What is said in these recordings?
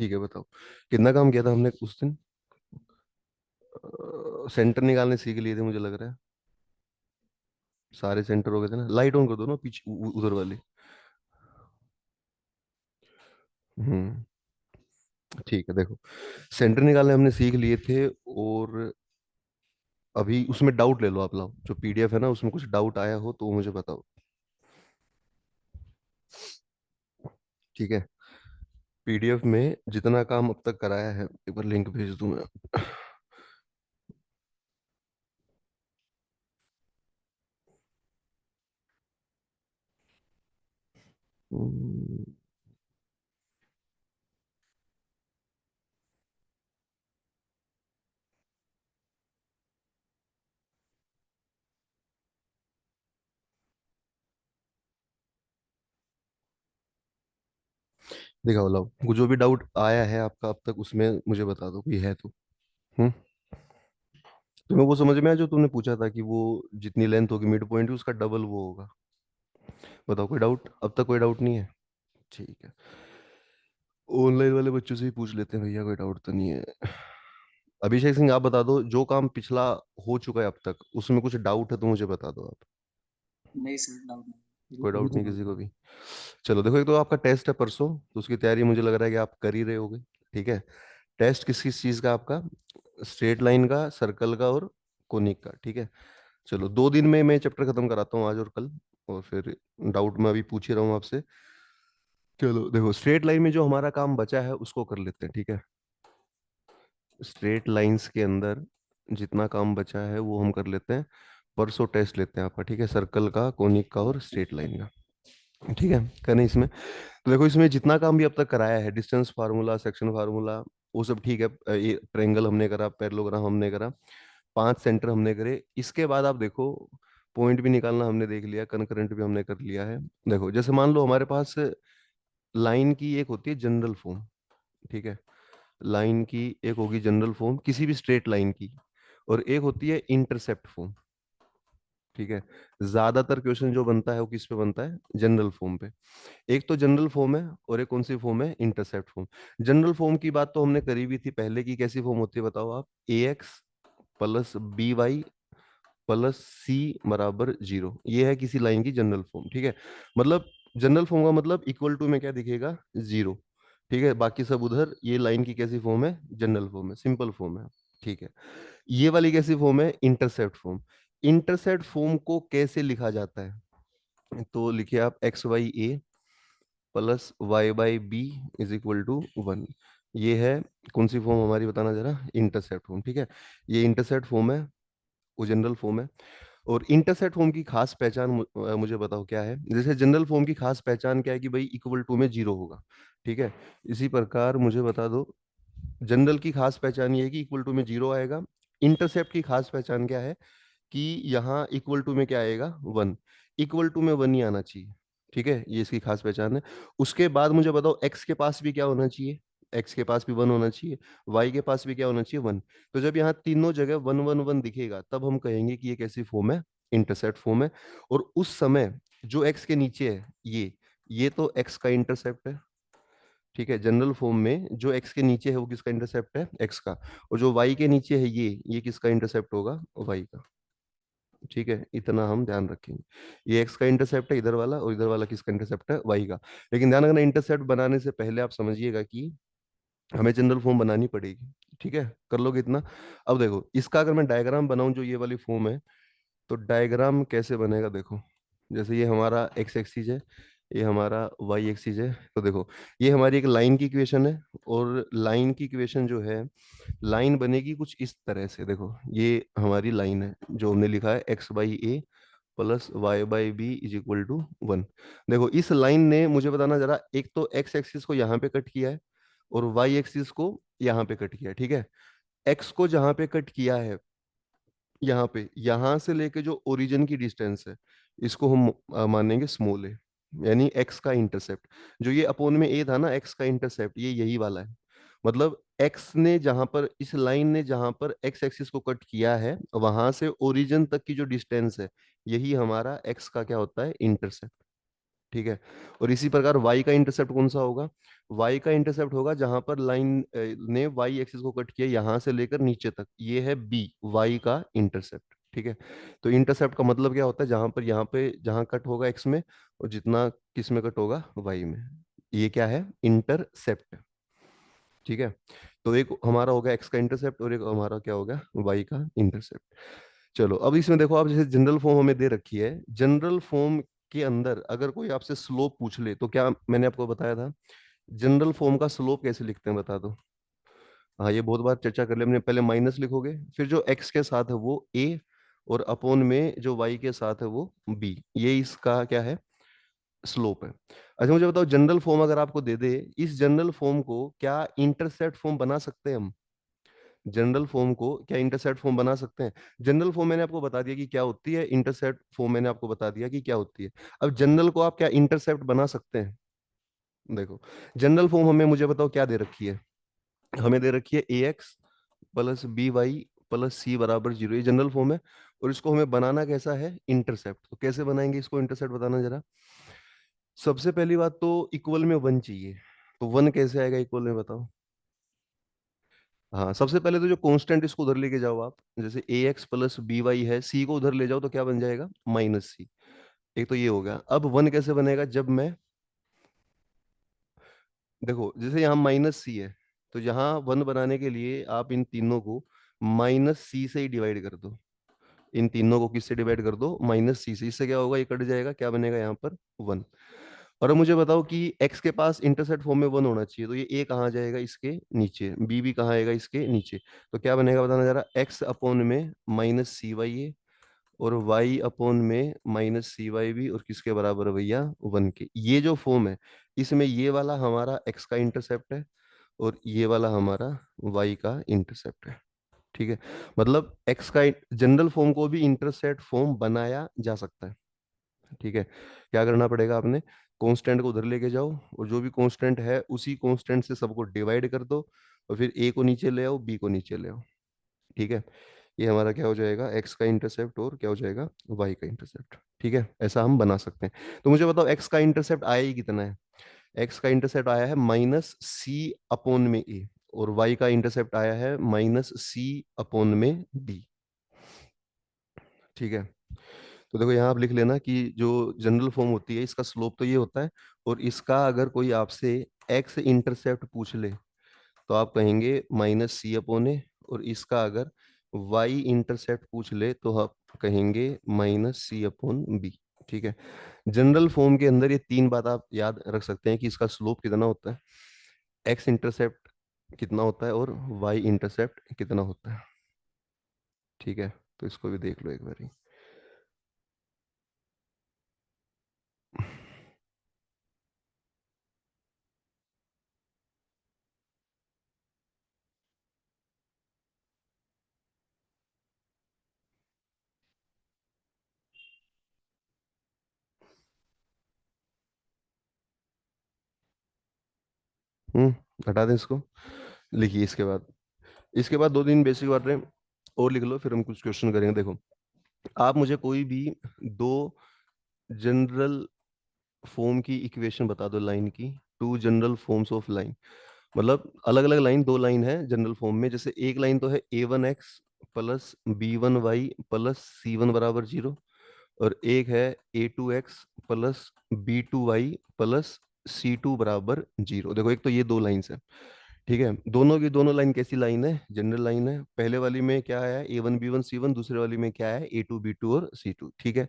ठीक है, बताओ कितना काम किया था हमने उस दिन। सेंटर निकालने सीख लिए थे मुझे लग रहा है। सारे सेंटर हो गए थे ना। लाइट ऑन कर दो ना पीछे उधर वाली। हम्म। ठीक है, देखो सेंटर निकालने हमने सीख लिए थे। और अभी उसमें डाउट ले लो आप लोग, जो पीडीएफ है ना उसमें कुछ डाउट आया हो तो वो मुझे बताओ। ठीक है। पीडीएफ में जितना काम अब तक कराया है एक बार लिंक भेज दूं मैं। हम्म, देखा बोला जो भी डाउट आया है आपका अब तक उसमें मुझे बता दो कोई है तो। हम्म। तुम्हें वो समझ में आया जो तुमने पूछा था कि वो जितनी लेंथ होगी मिड पॉइंट उसका डबल वो होगा। बताओ कोई डाउट अब तक, कोई डाउट नहीं है। ठीक है। ऑनलाइन वाले बच्चों से ही पूछ लेते हैं भैया, कोई डाउट तो नहीं है। अभिषेक सिंह आप बता दो, जो काम पिछला हो चुका है अब तक उसमें कुछ डाउट है तो मुझे बता दो आप। नहीं सर, डाउट नहीं, कोई अभी डाउट तो नहीं डाउट किसी को नहीं। भी। चलो देखो, एक तो आपका टेस्ट है परसों, तो उसकी तैयारी मुझे लग रहा है कि आप कर ही रहे होगे। ठीक है। टेस्ट किस किस चीज का आपका? स्ट्रेट लाइन का, सर्कल का और कोनिक का। ठीक है। चलो 2 दिन में मैं चैप्टर खत्म कराता हूँ, आज और कल। और फिर डाउट मैं अभी पूछ ही रहा हूँ आपसे। चलो देखो, स्ट्रेट लाइन में जो हमारा काम बचा है उसको कर लेते हैं। ठीक है। स्ट्रेट लाइंस के अंदर जितना काम बचा है वो हम कर लेते हैं। परसों टेस्ट लेते हैं आपका, ठीक है, सर्कल का, कोनिक का और स्ट्रेट लाइन का। ठीक है। करने इसमें तो देखो, इसमें जितना काम भी अब तक कराया है, डिस्टेंस फार्मूला, सेक्शन फार्मूला, वो सब ठीक है। ये ट्रायंगल हमने करा, पैरेललोग्राम हमने करा, 5 सेंटर हमने करे। इसके बाद आप देखो, पॉइंट भी निकालना हमने देख लिया, कनकरेंट भी हमने कर लिया है। देखो जैसे मान लो हमारे पास लाइन की एक होती है जनरल फॉर्म। ठीक है। लाइन की एक होगी जनरल फॉर्म किसी भी स्ट्रेट लाइन की, और एक होती है इंटरसेप्ट फॉर्म। ठीक है। ज्यादातर क्वेश्चन जो बनता है वो किस पे बनता है? जनरल फॉर्म पे। एक तो जनरल फॉर्म है और एक कौन सी फॉर्म है? Intercept form. जनरल फॉर्म की बात तो हमने करी भी थी पहले की, कैसी फॉर्म होती है बताओ आप? A x plus b y plus c बराबर 0, ये है किसी लाइन की जनरल फॉर्म। ठीक है। मतलब जनरल फॉर्म का मतलब इक्वल टू में क्या दिखेगा? 0। ठीक है। बाकी सब उधर, ये लाइन की कैसी फॉर्म है? जनरल फॉर्म है, सिंपल फॉर्म है। ठीक है। ये वाली कैसी फॉर्म है? Intercept form. इंटरसेप्ट फॉर्म को कैसे लिखा जाता है? तो लिखिए आप X Y A plus Y by B is equal to 1। ये है कौन सी फॉर्म हमारी, बताना जरा? Intercept form. ठीक है। ये इंटरसेप्ट फॉर्म है, वो जनरल फॉर्म है। और इंटरसेप्ट फॉर्म की खास पहचान मुझे बताओ क्या है? जैसे जनरल फॉर्म की खास पहचान क्या है कि भाई इक्वल टू में 0 होगा। ठीक है। इसी प्रकार मुझे बता दो, जनरल की खास पहचान ये है कि इक्वल टू में 0 आएगा। इंटरसेप्ट की खास पहचान क्या है? कि यहाँ इक्वल टू में क्या आएगा? 1। इक्वल टू में 1 ही आना चाहिए। ठीक है, ये इसकी खास पहचान है। उसके बाद मुझे बताओ, एक्स के पास भी क्या होना चाहिए? एक्स के पास भी 1 होना चाहिए। वाई के पास भी क्या होना चाहिए? 1। तो जब यहाँ तीनों जगह 1 1 1 दिखेगा तब हम कहेंगे कि ये कैसी फॉर्म है? इंटरसेप्ट फॉर्म है। और उस समय जो एक्स के नीचे है ये तो एक्स का इंटरसेप्ट है। ठीक है। जनरल फॉर्म में जो एक्स के नीचे है वो किसका इंटरसेप्ट है? एक्स का। और जो वाई के नीचे है ये किसका इंटरसेप्ट होगा? वाई का। ठीक है, इतना हम ध्यान रखेंगे। ये एक्स का इंटरसेप्ट है इधर वाला, और इधर वाला किसका इंटरसेप्ट है? वाई का। लेकिन ध्यान रखना, इंटरसेप्ट बनाने से पहले आप समझिएगा कि हमें जनरल फॉर्म बनानी पड़ेगी। ठीक है, कर लोगे इतना? अब देखो, इसका अगर मैं डायग्राम बनाऊं, जो ये वाली फॉर्म है, तो डायग्राम कैसे बनेगा देखो। जैसे ये हमारा एक्स एक्सिस है, ये हमारा वाई एक्सिस है। तो देखो, ये हमारी एक लाइन की इक्वेशन है। और लाइन की इक्वेशन जो है, लाइन बनेगी कुछ इस तरह से। देखो ये हमारी लाइन है जो हमने लिखा है X by A plus Y by B is equal to 1। देखो इस लाइन ने मुझे बताना जरा, एक तो एक्स एक्सिस को यहाँ पे कट किया है और वाई एक्सिस को यहाँ पे कट किया है। ठीक है। एक्स को जहाँ पे कट किया है, यहाँ पे, यहाँ से लेके जो ओरिजिन की डिस्टेंस है, इसको हम मानेंगे स्मॉल ए, यानी एक्स का इंटरसेप्ट। जो ये अपोन में ए था ना, एक्स का इंटरसेप्ट, ये यही वाला है। मतलब एक्स ने जहां पर, इस लाइन ने जहां पर एक्स एक्सिस को कट किया है, वहां से ओरिजिन तक की जो डिस्टेंस है, यही हमारा एक्स का क्या होता है? इंटरसेप्ट। ठीक है। और इसी प्रकार y का इंटरसेप्ट कौन सा होगा? y का इंटरसेप्ट होगा जहां पर लाइन ने y एक्सिस को कट किया यहां से लेकर नीचे तक, ये है b, y का इंटरसेप्ट। ठीक है। तो इंटरसेप्ट का मतलब क्या होता है? जहां पर यहाँ पे जहां कट होगा x में और जितना किस में कट होगा y में, ये क्या है? इंटरसेप्ट। ठीक है। तो एक हमारा हो गया x का इंटरसेप्ट और एक हमारा क्या हो गया? y का इंटरसेप्ट। चलो अब इसमें देखो आप, जैसे जनरल फॉर्म हमें दे रखी है, जनरल फॉर्म के अंदर अगर कोई आपसे स्लोप पूछ ले तो क्या मैंने आपको बताया था, जनरल फॉर्म का स्लोप कैसे लिखते हैं बता दो। हाँ, ये बहुत बार चर्चा कर ले हमने। पहले माइनस लिखोगे, फिर जो एक्स के साथ है वो ए, और अपॉन में जो वाई के साथ है वो बी, ये इसका क्या है? स्लोप है। अच्छा मुझे बताओ, जनरल फॉर्म अगर आपको दे दे, इस जनरल फॉर्म को क्या इंटरसेप्ट फॉर्म बना सकते हैं हम? जनरल फॉर्म को क्या इंटरसेप्ट फॉर्म बना सकते हैं? जनरल फॉर्म मैंने आपको बता दिया कि क्या होती है, इंटरसेप्ट फॉर्म मैंने आपको बता दिया कि क्या होती है। अब जनरल को आप क्या इंटरसेप्ट बना सकते हैं? देखो, जनरल फॉर्म हमें, मुझे बताओ क्या दे रखी है? हमें दे रखी है a x plus b y plus c बराबर जीरो, ये जनरल फॉर्म है। और इसको हमें बनाना कैसा है? इंटरसेप्ट। तो कैसे बनाएंगे इसको इंटरसेप्ट, बताना जरा। सबसे पहली बात तो इक्वल में वन चाहिए। तो वन कैसे आएगा इक्वल में, बताओ। हाँ, सबसे पहले तो जो कांस्टेंट इसको उधर लेके जाओ आप, जैसे ए एक्स प्लस बी वाई है, सी को उधर ले जाओ तो क्या बन जाएगा? माइनस सी। एक तो ये हो गया। अब वन कैसे बनेगा? जब मैं, देखो जैसे यहाँ माइनस सी है, तो यहाँ वन बनाने के लिए आप इन तीनों को माइनस सी से ही डिवाइड कर दो। इन तीनों को किससे डिवाइड कर दो? माइनस सी से। इससे क्या होगा? ये कट जाएगा, क्या बनेगा यहाँ पर? वन। और अब मुझे बताओ कि x के पास इंटरसेप्ट फॉर्म में वन होना चाहिए, तो ये a कहाँ जाएगा? इसके नीचे। b भी कहाँ आएगा? इसके नीचे। तो क्या बनेगा बताना जरा। x अपॉन में माइनस सी वाई ए, और y अपॉन में माइनस सी वाई बी, और किसके बराबर है भैया? वन के। ये जो फॉर्म है, इसमें ये वाला हमारा x का इंटरसेप्ट है और ये वाला हमारा y का इंटरसेप्ट है। ठीक है। मतलब x का जनरल फॉर्म को भी इंटरसेप्ट फॉर्म बनाया जा सकता है। ठीक है। क्या करना पड़ेगा? आपने कांस्टेंट को उधर लेके जाओ, और जो भी कांस्टेंट है उसी कांस्टेंट से सबको डिवाइड कर दो, और फिर a को नीचे ले आओ, b को नीचे ले आओ। ठीक है। ये हमारा क्या हो जाएगा? x का इंटरसेप्ट, और क्या हो जाएगा? y का इंटरसेप्ट। ठीक है, ऐसा हम बना सकते हैं। तो मुझे बताओ x का इंटरसेप्ट आया ही कितना है? x का इंटरसेप्ट आया है माइनस सी अपॉन में a, और y का इंटरसेप्ट आया है माइनस सी अपॉन में b। ठीक है। तो देखो यहाँ आप लिख लेना कि जो जनरल फॉर्म होती है इसका स्लोप तो ये होता है, और इसका अगर कोई आपसे एक्स इंटरसेप्ट पूछ ले तो आप कहेंगे माइनस सी अपॉन ए, और इसका अगर वाई इंटरसेप्ट पूछ ले तो आप कहेंगे माइनस सी अपॉन बी। ठीक है। जनरल फॉर्म के अंदर ये तीन बात आप याद रख सकते हैं कि इसका स्लोप कितना होता है, एक्स इंटरसेप्ट कितना होता है, और वाई इंटरसेप्ट कितना होता है। ठीक है। तो इसको भी देख लो एक बार। हम्म, हटा दें इसको। लिखिए इसके बाद दो तीन बेसिक बातें और लिख लो, फिर हम कुछ क्वेश्चन करेंगे। देखो, आप मुझे कोई भी दो जनरल फॉर्म की इक्वेशन बता दो लाइन की, two general forms of line. मतलब अलग अलग लाइन, दो लाइन है जनरल फॉर्म में। जैसे एक लाइन तो है a1x plus b1y plus c1 बराबर जीरो, और एक है a2x plus b2y plus c2 बराबर जीरो। देखो, एक तो ये दो लाइन्स है। ठीक है। दोनों की दोनों लाइन कैसी लाइन है? जनरल लाइन है। पहले वाली में क्या है? a1 b1 c1, दूसरे वाली में क्या है? a2 b2 और c2। ठीक है।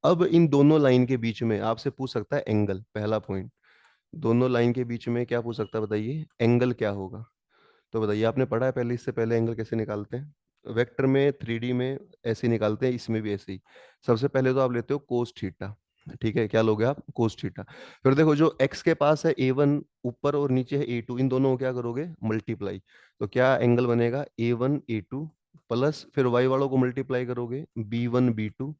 अब इन दोनों लाइन के बीच में आपसे पूछ सकता है एंगल, पहला पॉइंट। दोनों लाइन के बीच में क्या पूछ सकता है बताइए? एंगल क्या होगा? तो बताइए, आपने पढ़ा है पहले, इससे पहले एंगल कैसे निकालते हैं? वेक्टर में, 3D में ऐसे ही निकालते हैं, इसमें भी ऐसे ही। सबसे पहले तो आप लेते हो कोस थीटा। ठीक है, क्या लोगे आप? Cos theta. फिर देखो, जो x के पास है a1 ऊपर और नीचे है a2, इन दोनों को क्या करोगे? मल्टीप्लाई। तो क्या एंगल बनेगा? a1 a2 प्लस फिर y वालों को मल्टीप्लाई करोगे b1 b2,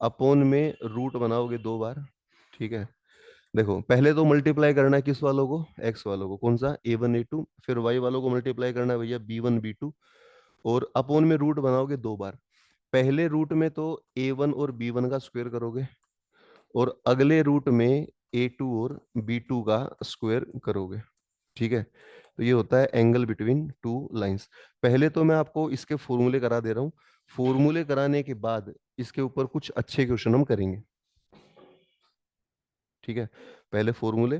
अपॉन में रूट बनाओगे दो बार। ठीक है। देखो, पहले तो मल्टीप्लाई करना है किस वालों को? एक्स वालों को। कौन सा? a1 a2। फिर वाई वालों को मल्टीप्लाई करना है भैया b1 b2, और अपॉन में रूट बनाओगे दो बार। पहले रूट में तो a1 और b1 का स्क्वायर करोगे, और अगले रूट में A2 और B2 का स्क्वायर करोगे। ठीक है, तो ये होता है एंगल बिटवीन टू लाइंस। पहले तो मैं आपको इसके फॉर्मूले करा दे रहा हूँ, फॉर्मूले कराने के बाद इसके ऊपर कुछ अच्छे क्वेश्चन हम करेंगे। ठीक है, पहले फॉर्मूले,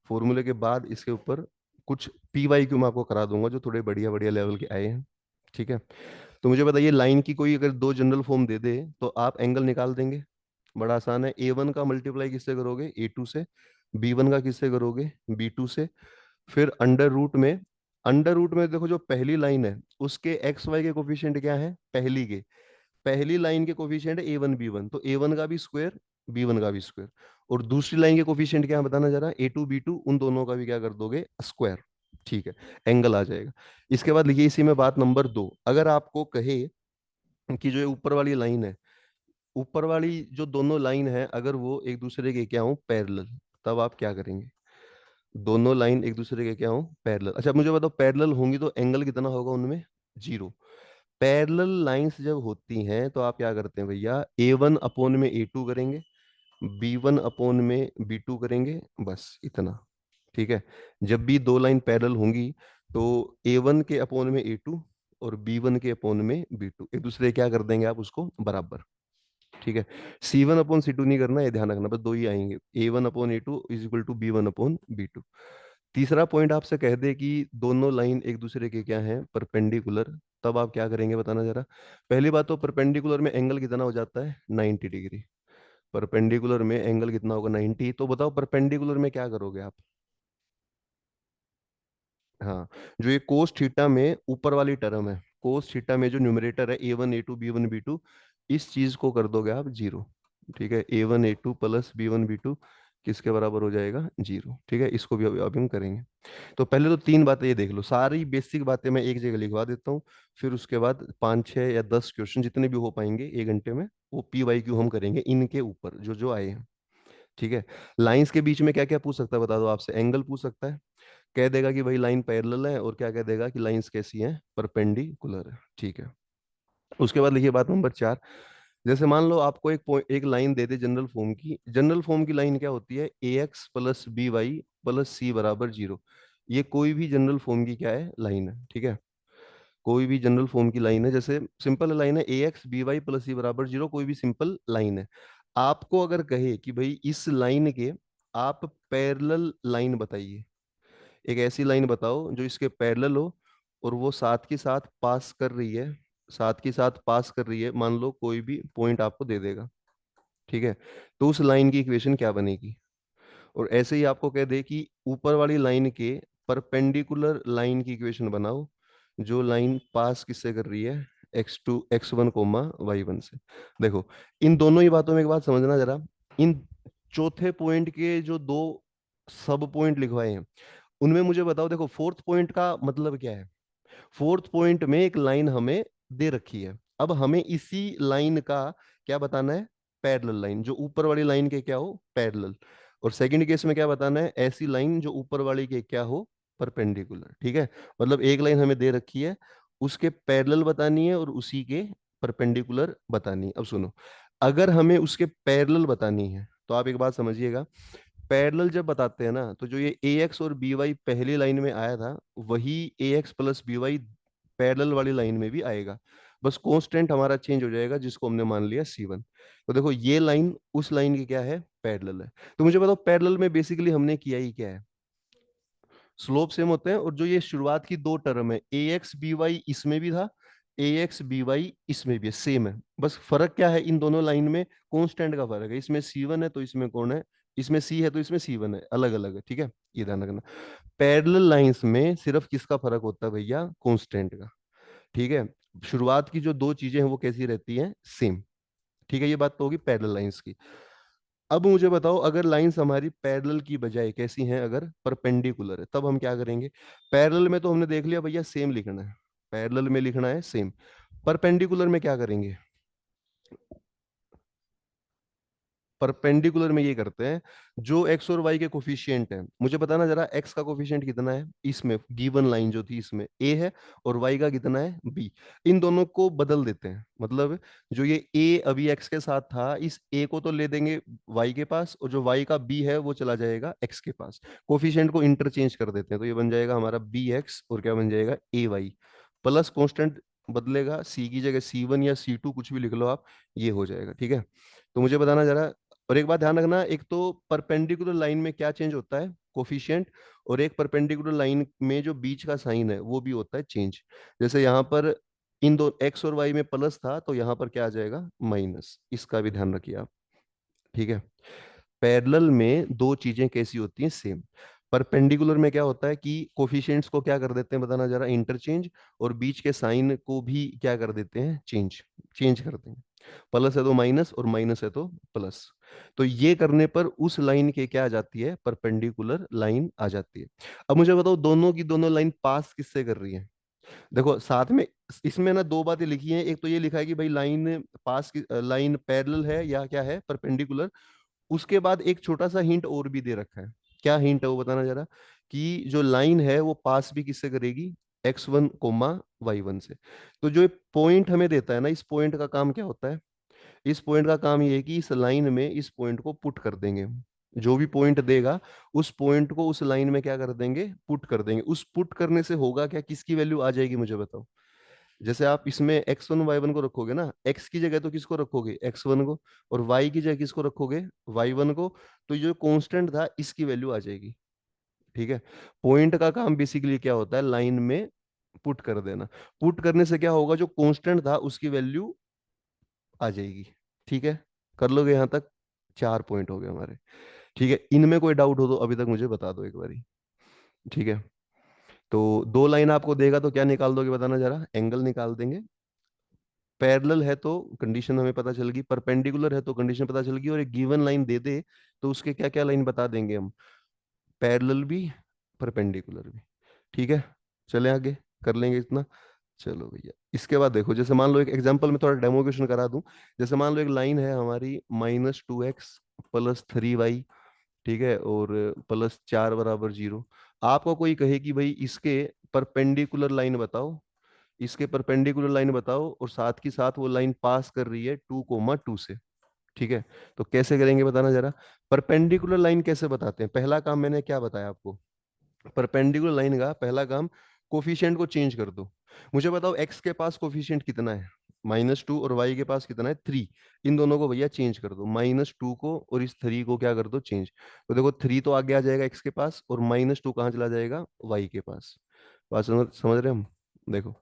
फॉर्मूले के बाद इसके ऊपर कुछ PYQ मैं आपको करा दूंगा जो थोड़े बढ़िया बढ़िया लेवल के आए हैं। ठीक है, तो मुझे बताइए लाइन की कोई अगर दो जनरल फॉर्म दे दे तो आप एंगल निकाल देंगे। बड़ा आसान है, A1 का मल्टीप्लाई किससे करोगे, A2 से, B1 का किससे करोगे, B2 से, फिर अंडर रूट में देखो जो पहली लाइन है उसके एक्स वाई के कोफिशिएंट क्या है, पहली लाइन के कोफिशिएंट A1 B1, तो A1 का भी स्क्वायर, B1 का भी स्क्वायर, और दूसरी लाइन के कोफिशिएंट क्या है बताना जरा, A2 B2, उन दोनों का भी क्या कर दोगे, स्क्वायर। ठीक है, एंगल आ जाएगा। इसके बाद लिखिए इसी में बात नंबर 2, अगर आपको कहे कि जो ये ऊपर वाली लाइन है, ऊपर वाली जो दोनों लाइन है अगर वो एक दूसरे के क्या हो, पैरेलल, तब आप क्या करेंगे, दोनों लाइन एक दूसरे के क्या हो, पैरेलल। अच्छा मुझे बताओ पैरेलल होंगी तो एंगल कितना होगा उनमें, जीरो। पैरेलल लाइंस जब होती हैं तो आप क्या करते हैं भैया, A1/A2 करेंगे, B1/B2 करेंगे, बस इतना। ठीक है, जब भी दो लाइन पैरेलल होंगी तो A1 के अपॉन में A2 और B1 के अपॉन में B2 एक दूसरे क्या कर देंगे आप उसको बराबर। ठीक है, C1/C2 नहीं करना, ये ध्यान रखना, बस दो ही आएंगे, A1/A2 is equal to B1/B2। तीसरा पॉइंट आपसे कह दे कि दोनों लाइन एक दूसरे के क्या हैं, परपेंडिकुलर, तब आप क्या करेंगे बताना जरा। पहली बात तो परपेंडिकुलर में एंगल कितना हो जाता है, 90 डिग्री। परपेंडिकुलर में एंगल कितना होगा, 90। तो बताओ परपेंडिकुलर में क्या करोगे आप। हाँ, जो ये कोस थीटा में ऊपर वाली टर्म है, कोस थीटा में जो न्यूमरेटर है A1 A2 B1 B2, इस चीज को कर दोगे आप जीरो। ठीक है, A1 A2 plus B1 B2 किसके बराबर हो जाएगा, जीरो। ठीक है, इसको भी अभी हम करेंगे। तो पहले तो तीन बातें ये देख लो, सारी बेसिक बातें मैं एक जगह लिखवा देता हूँ, फिर उसके बाद 5 6 या 10 क्वेश्चन जितने भी हो पाएंगे 1 घंटे में, वो PYQ हम करेंगे इनके ऊपर जो जो आए हैं। ठीक है, लाइंस के बीच में क्या क्या पूछ सकता है बता दो, आपसे एंगल पूछ सकता है, कह देगा कि भाई लाइन पैरेलल है, और क्या कह देगा कि लाइंस कैसी हैं, परपेंडिकुलर है। ठीक है, उसके बाद लिखिए बात नंबर 4, जैसे मान लो आपको एक लाइन दे दे जनरल फॉर्म की, जनरल फॉर्म की लाइन क्या होती है, AX + BY + C = 0। ये कोई भी जनरल फॉर्म की क्या है, लाइन है। ठीक है, कोई भी जनरल फॉर्म की लाइन है, जैसे सिंपल लाइन है AX BY + C = 0, कोई भी सिंपल लाइन है। आपको अगर कहे कि भाई इस लाइन के आप पैरेलल लाइन बताइए, एक ऐसी लाइन बताओ जो इसके पैरेलल हो और वो साथ के साथ पास कर रही है, साथ के साथ पास कर रही है, मान लो कोई भी पॉइंट आपको दे देगा। ठीक है, तो उस लाइन की इक्वेशन क्या बनेगी। और ऐसे ही आपको कह दे कि ऊपर वाली लाइन के परपेंडिकुलर लाइन की इक्वेशन बनाओ, जो लाइन पास किससे कर रही है, X1 X1 से। देखो इन दोनों ही बातों में एक बात समझना जरा, इन चौथे पॉइंट के जो दो सब पॉइंट लिखवाए हैं उनमें मुझे बताओ, देखो फोर्थ पॉइंट का मतलब क्या है, फोर्थ पॉइंट में एक लाइन हमें दे रखी है, अब हमें इसी लाइन का क्या बताना है, पैरेलल लाइन जो ऊपर वाली लाइन के क्या हो, पैरेलल। और सेकंड केस में क्या बताना है, ऐसी लाइन जो ऊपर वाली के क्या हो, परपेंडिकुलर। ठीक है, मतलब एक लाइन हमें दे रखी है, उसके पैरेलल बतानी है और उसी के परपेंडिकुलर बतानी है। अब सुनो, अगर हमें उसके पैरेलल बतानी है तो आप एक बात समझिएगा, पैरेलल जब बताते हैं ना, तो जो ये AX और BY पहली लाइन में आया था, वही AX + BY पैरेलल वाली लाइन में भी आएगा, बस कांस्टेंट हमारा चेंज हो जाएगा जिसको हमने मान लिया C1। तो देखो ये लाइन उस लाइन की क्या है, पैरेलल है। तो मुझे बताओ पैरेलल में बेसिकली हमने किया ही क्या है, स्लोप सेम होते हैं, और जो ये शुरुआत की दो टर्म है AX BY इसमें भी था, AX BY इसमें भी है, सेम है, बस फर्क क्या है इन दोनों लाइन में, कांस्टेंट का फर्क है, इसमें C1 है तो इसमें कौन है, इसमें C है तो इसमें C1 है, अलग अलग है। ठीक है, ये ध्यान रखना, पैरेलल लाइंस में सिर्फ किसका फर्क होता है भैया, कांस्टेंट का। ठीक है, शुरुआत की जो दो चीजें हैं वो कैसी रहती हैं, सेम। ठीक है, ये बात तो होगी पैरेलल लाइंस की। अब मुझे बताओ अगर लाइंस हमारी पैरेलल की बजाय कैसी हैं, अगर परपेंडिकुलर है, तब हम क्या करेंगे। पैरेलल में तो हमने देख लिया भैया सेम लिखना है, पैरेलल में लिखना है सेम, परपेंडिकुलर में क्या करेंगे, परपेंडिकुलर में ये करते हैं, जो एक्स और वाई के कोफिशिएंट है, मुझे बताना जरा एक्स का कोफिशिएंट कितना है इसमें, गिवन लाइन जो थी इसमें ए है, और वाई का कितना है बी। इन दोनों को बदल देते हैं, मतलब जो ये ए अभी एक्स के साथ था, इस ए को तो ले देंगे वाई के पास, और जो वाई का बी है वो चला जाएगा एक्स के पास। कोफिशिएंट को इंटरचेंज कर देते हैं, तो ये बन जाएगा हमारा बी एक्स, और क्या बन जाएगा ए वाई, प्लस कॉन्स्टेंट बदलेगा, सी की जगह C1 या C2 कुछ भी लिख लो आप, ये हो जाएगा। ठीक है, तो मुझे बताना जरा, और एक बात ध्यान रखना, एक तो परपेंडिकुलर लाइन में क्या चेंज होता है, कोफिशिएंट, और एक परपेंडिकुलर लाइन में जो बीच का साइन है वो भी होता है चेंज। जैसे यहाँ पर इन दो एक्स और वाई में प्लस था, तो यहाँ पर क्या आ जाएगा माइनस, इसका भी ध्यान रखिए आप। ठीक है, पैरेलल में दो चीजें कैसी होती हैं, सेम। परपेंडिकुलर में क्या होता है कि कोफिशिएंट्स को क्या कर देते हैं, बताना जरा, इंटरचेंज, और बीच के साइन को भी क्या कर देते हैं, चेंज, चेंज करते हैं। प्लस है तो माइनस, और माइनस है तो प्लस। तो ये करने पर उस लाइन के क्या आ जाती है, परपेंडिकुलर लाइन आ जाती है। अब मुझे बताओ, दोनों की दोनों लाइन पास किससे कर रही है। देखो साथ में इसमें ना दो बातें लिखी हैं, एक तो ये लिखा है कि भाई लाइन पास की लाइन पैरेलल है या क्या है, परपेंडिकुलर। उसके बाद एक छोटा सा हिंट और भी दे रखा है। क्या हिंट है वो बताना जरा, कि जो लाइन है वो पास भी किससे करेगी, x1 कोमा y1 से। तो जो पॉइंट हमें देता है ना, इस पॉइंट का काम क्या होता है, इस पॉइंट का काम ये है कि इस लाइन में इस पॉइंट को पुट कर देंगे। जो भी पॉइंट देगा उस पॉइंट को उस लाइन में क्या कर देंगे, पुट कर देंगे। उस पुट करने से होगा क्या, किसकी वैल्यू आ जाएगी मुझे बताओ। जैसे आप इसमें x1 y1 को रखोगे ना, x की जगह तो किसको रखोगे, x1 को, और y की जगह किसको रखोगे, y1 को। तो ये जो कांस्टेंट था इसकी वैल्यू आ जाएगी। ठीक है, पॉइंट का काम बेसिकली क्या होता है, लाइन में पुट कर देना। पुट करने से क्या होगा, जो कांस्टेंट था उसकी वैल्यू आ जाएगी। ठीक है, कर लोगे यहां तक, 4 पॉइंट हो गए हमारे। ठीक है, इनमें कोई डाउट हो तो अभी तक मुझे बता दो एक बारी। ठीक है, तो दो लाइन आपको देगा तो क्या निकाल दोगे, बताना जरा, एंगल निकाल देंगे। पैरेलल है तो कंडीशन हमें पता चल गई, परपेंडिकुलर है तो कंडीशन पता चल गई, और एक गिवन लाइन दे दे तो उसके क्या क्या लाइन बता देंगे हम, पैरेलल भी, परपेंडिकुलर भी। ठीक है, चले आगे, कर लेंगे इतना। चलो भैया, इसके बाद देखो, जैसे मान लो एक एग्जांपल में थोड़ा डेमोक्रेशन करा दूं। जैसे मान लो एक लाइन है हमारी, -2x प्लस 3y, ठीक है, और +4 = 0। आपको कोई कहे कि भाई इसके परपेंडिकुलर लाइन बताओ, इसके परपेंडिकुलर लाइन बताओ, और साथ की साथ वो लाइन पास कर रही है 2,2 से। ठीक है, तो कैसे करेंगे बताना जरा। परपेंडिकुलर लाइन कैसे बताते हैं, पहला काम मैंने क्या बताया आपको, परपेंडिकुलर लाइन का पहला काम, कोफिशिएंट को चेंज कर दो। मुझे बताओ एक्स के पास कोफिशिएंट कितना है, -2, और वाई के पास कितना है 3। इन दोनों को भैया चेंज कर दो, -2 को और इस 3 को क्या कर दो, चेंज। तो देखो 3 तो आगे आ जाएगा एक्स के पास, और -2 कहाँ चला जाएगा, वाई के पास। बात समझ रहे हैं हम। देखो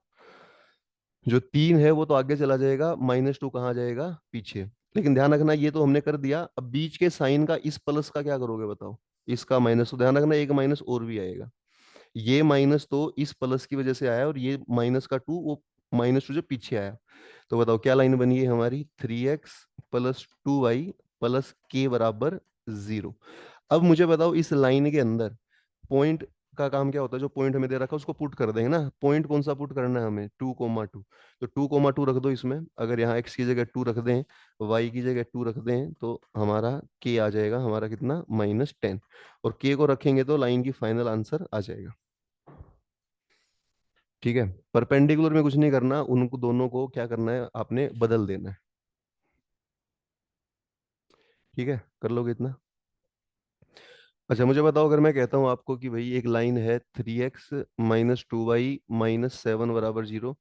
जो 3 है वो तो आगे चला जाएगा, -2 कहाँ जाएगा, पीछे। लेकिन ध्यान रखना, ये तो हमने कर दिया, अब बीच के साइन का इस प्लस का क्या करोगे बताओ, इसका माइनस, तो ध्यान रखना एक माइनस और भी आएगा। ये माइनस तो इस प्लस की वजह से आया, और ये -2 वो -2 जो पीछे आया। तो बताओ क्या लाइन बनी है हमारी, 3x + 2y प्लस k = 0। अब मुझे बताओ इस लाइन के अंदर पॉइंट का काम क्या होता है, जो पॉइंट हमें दे रखा है उसको पुट कर देंगे ना। पॉइंट कौन सा पुट करना है हमें, 2,2। तो 2,2 रख दो इसमें, अगर यहाँ x की जगह 2 रख दें, y की जगह 2 रख दें, तो हमारा k आ जाएगा हमारा कितना, -10। और k को रखेंगे तो लाइन की फाइनल आंसर आ जाएगा। ठीक है, परपेंडिकुलर में कुछ नहीं करना, उनको दोनों को क्या करना है, आपने बदल देना है। ठीक है, कर लोगे इतना। अच्छा मुझे बताओ, अगर मैं कहता हूँ आपको कि भाई एक लाइन है 3x -2y -7 = 0,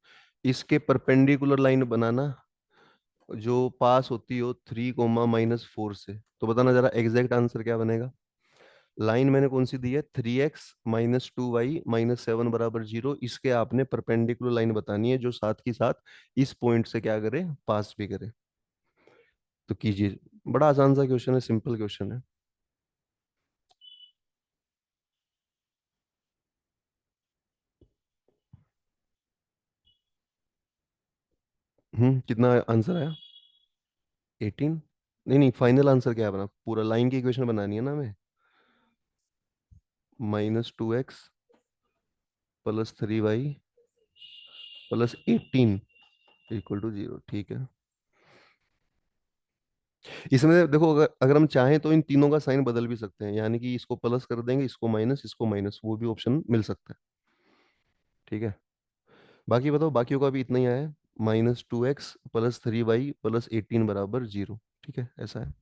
इसके परपेंडिकुलर लाइन बनाना जो पास होती हो 3, -4 से, तो बताना जरा एग्जैक्ट आंसर क्या बनेगा। लाइन मैंने कौन सी दी है, 3x -2y -7 = 0, इसके आपने परपेंडिकुलर लाइन बतानी है जो साथ की साथ इस पॉइंट से क्या करे, पास भी करे। तो कीजिए, बड़ा आसान सा क्वेश्चन है, सिंपल क्वेश्चन है। कितना आंसर आया, 18। नहीं नहीं, फाइनल आंसर क्या है अपना, पूरा लाइन की इक्वेशन बनानी है ना हमें। -2x plus 3y plus 18 = 0। ठीक है, इसमें देखो, अगर अगर हम चाहें तो इन तीनों का साइन बदल भी सकते हैं, यानी कि इसको प्लस कर देंगे, इसको माइनस, वो भी ऑप्शन मिल सकता है। ठीक है, बाकी बताओ, बाकियों का भी इतना ही आया है, -2x + 3y + 18 बराबर 0। ठीक है, ऐसा है।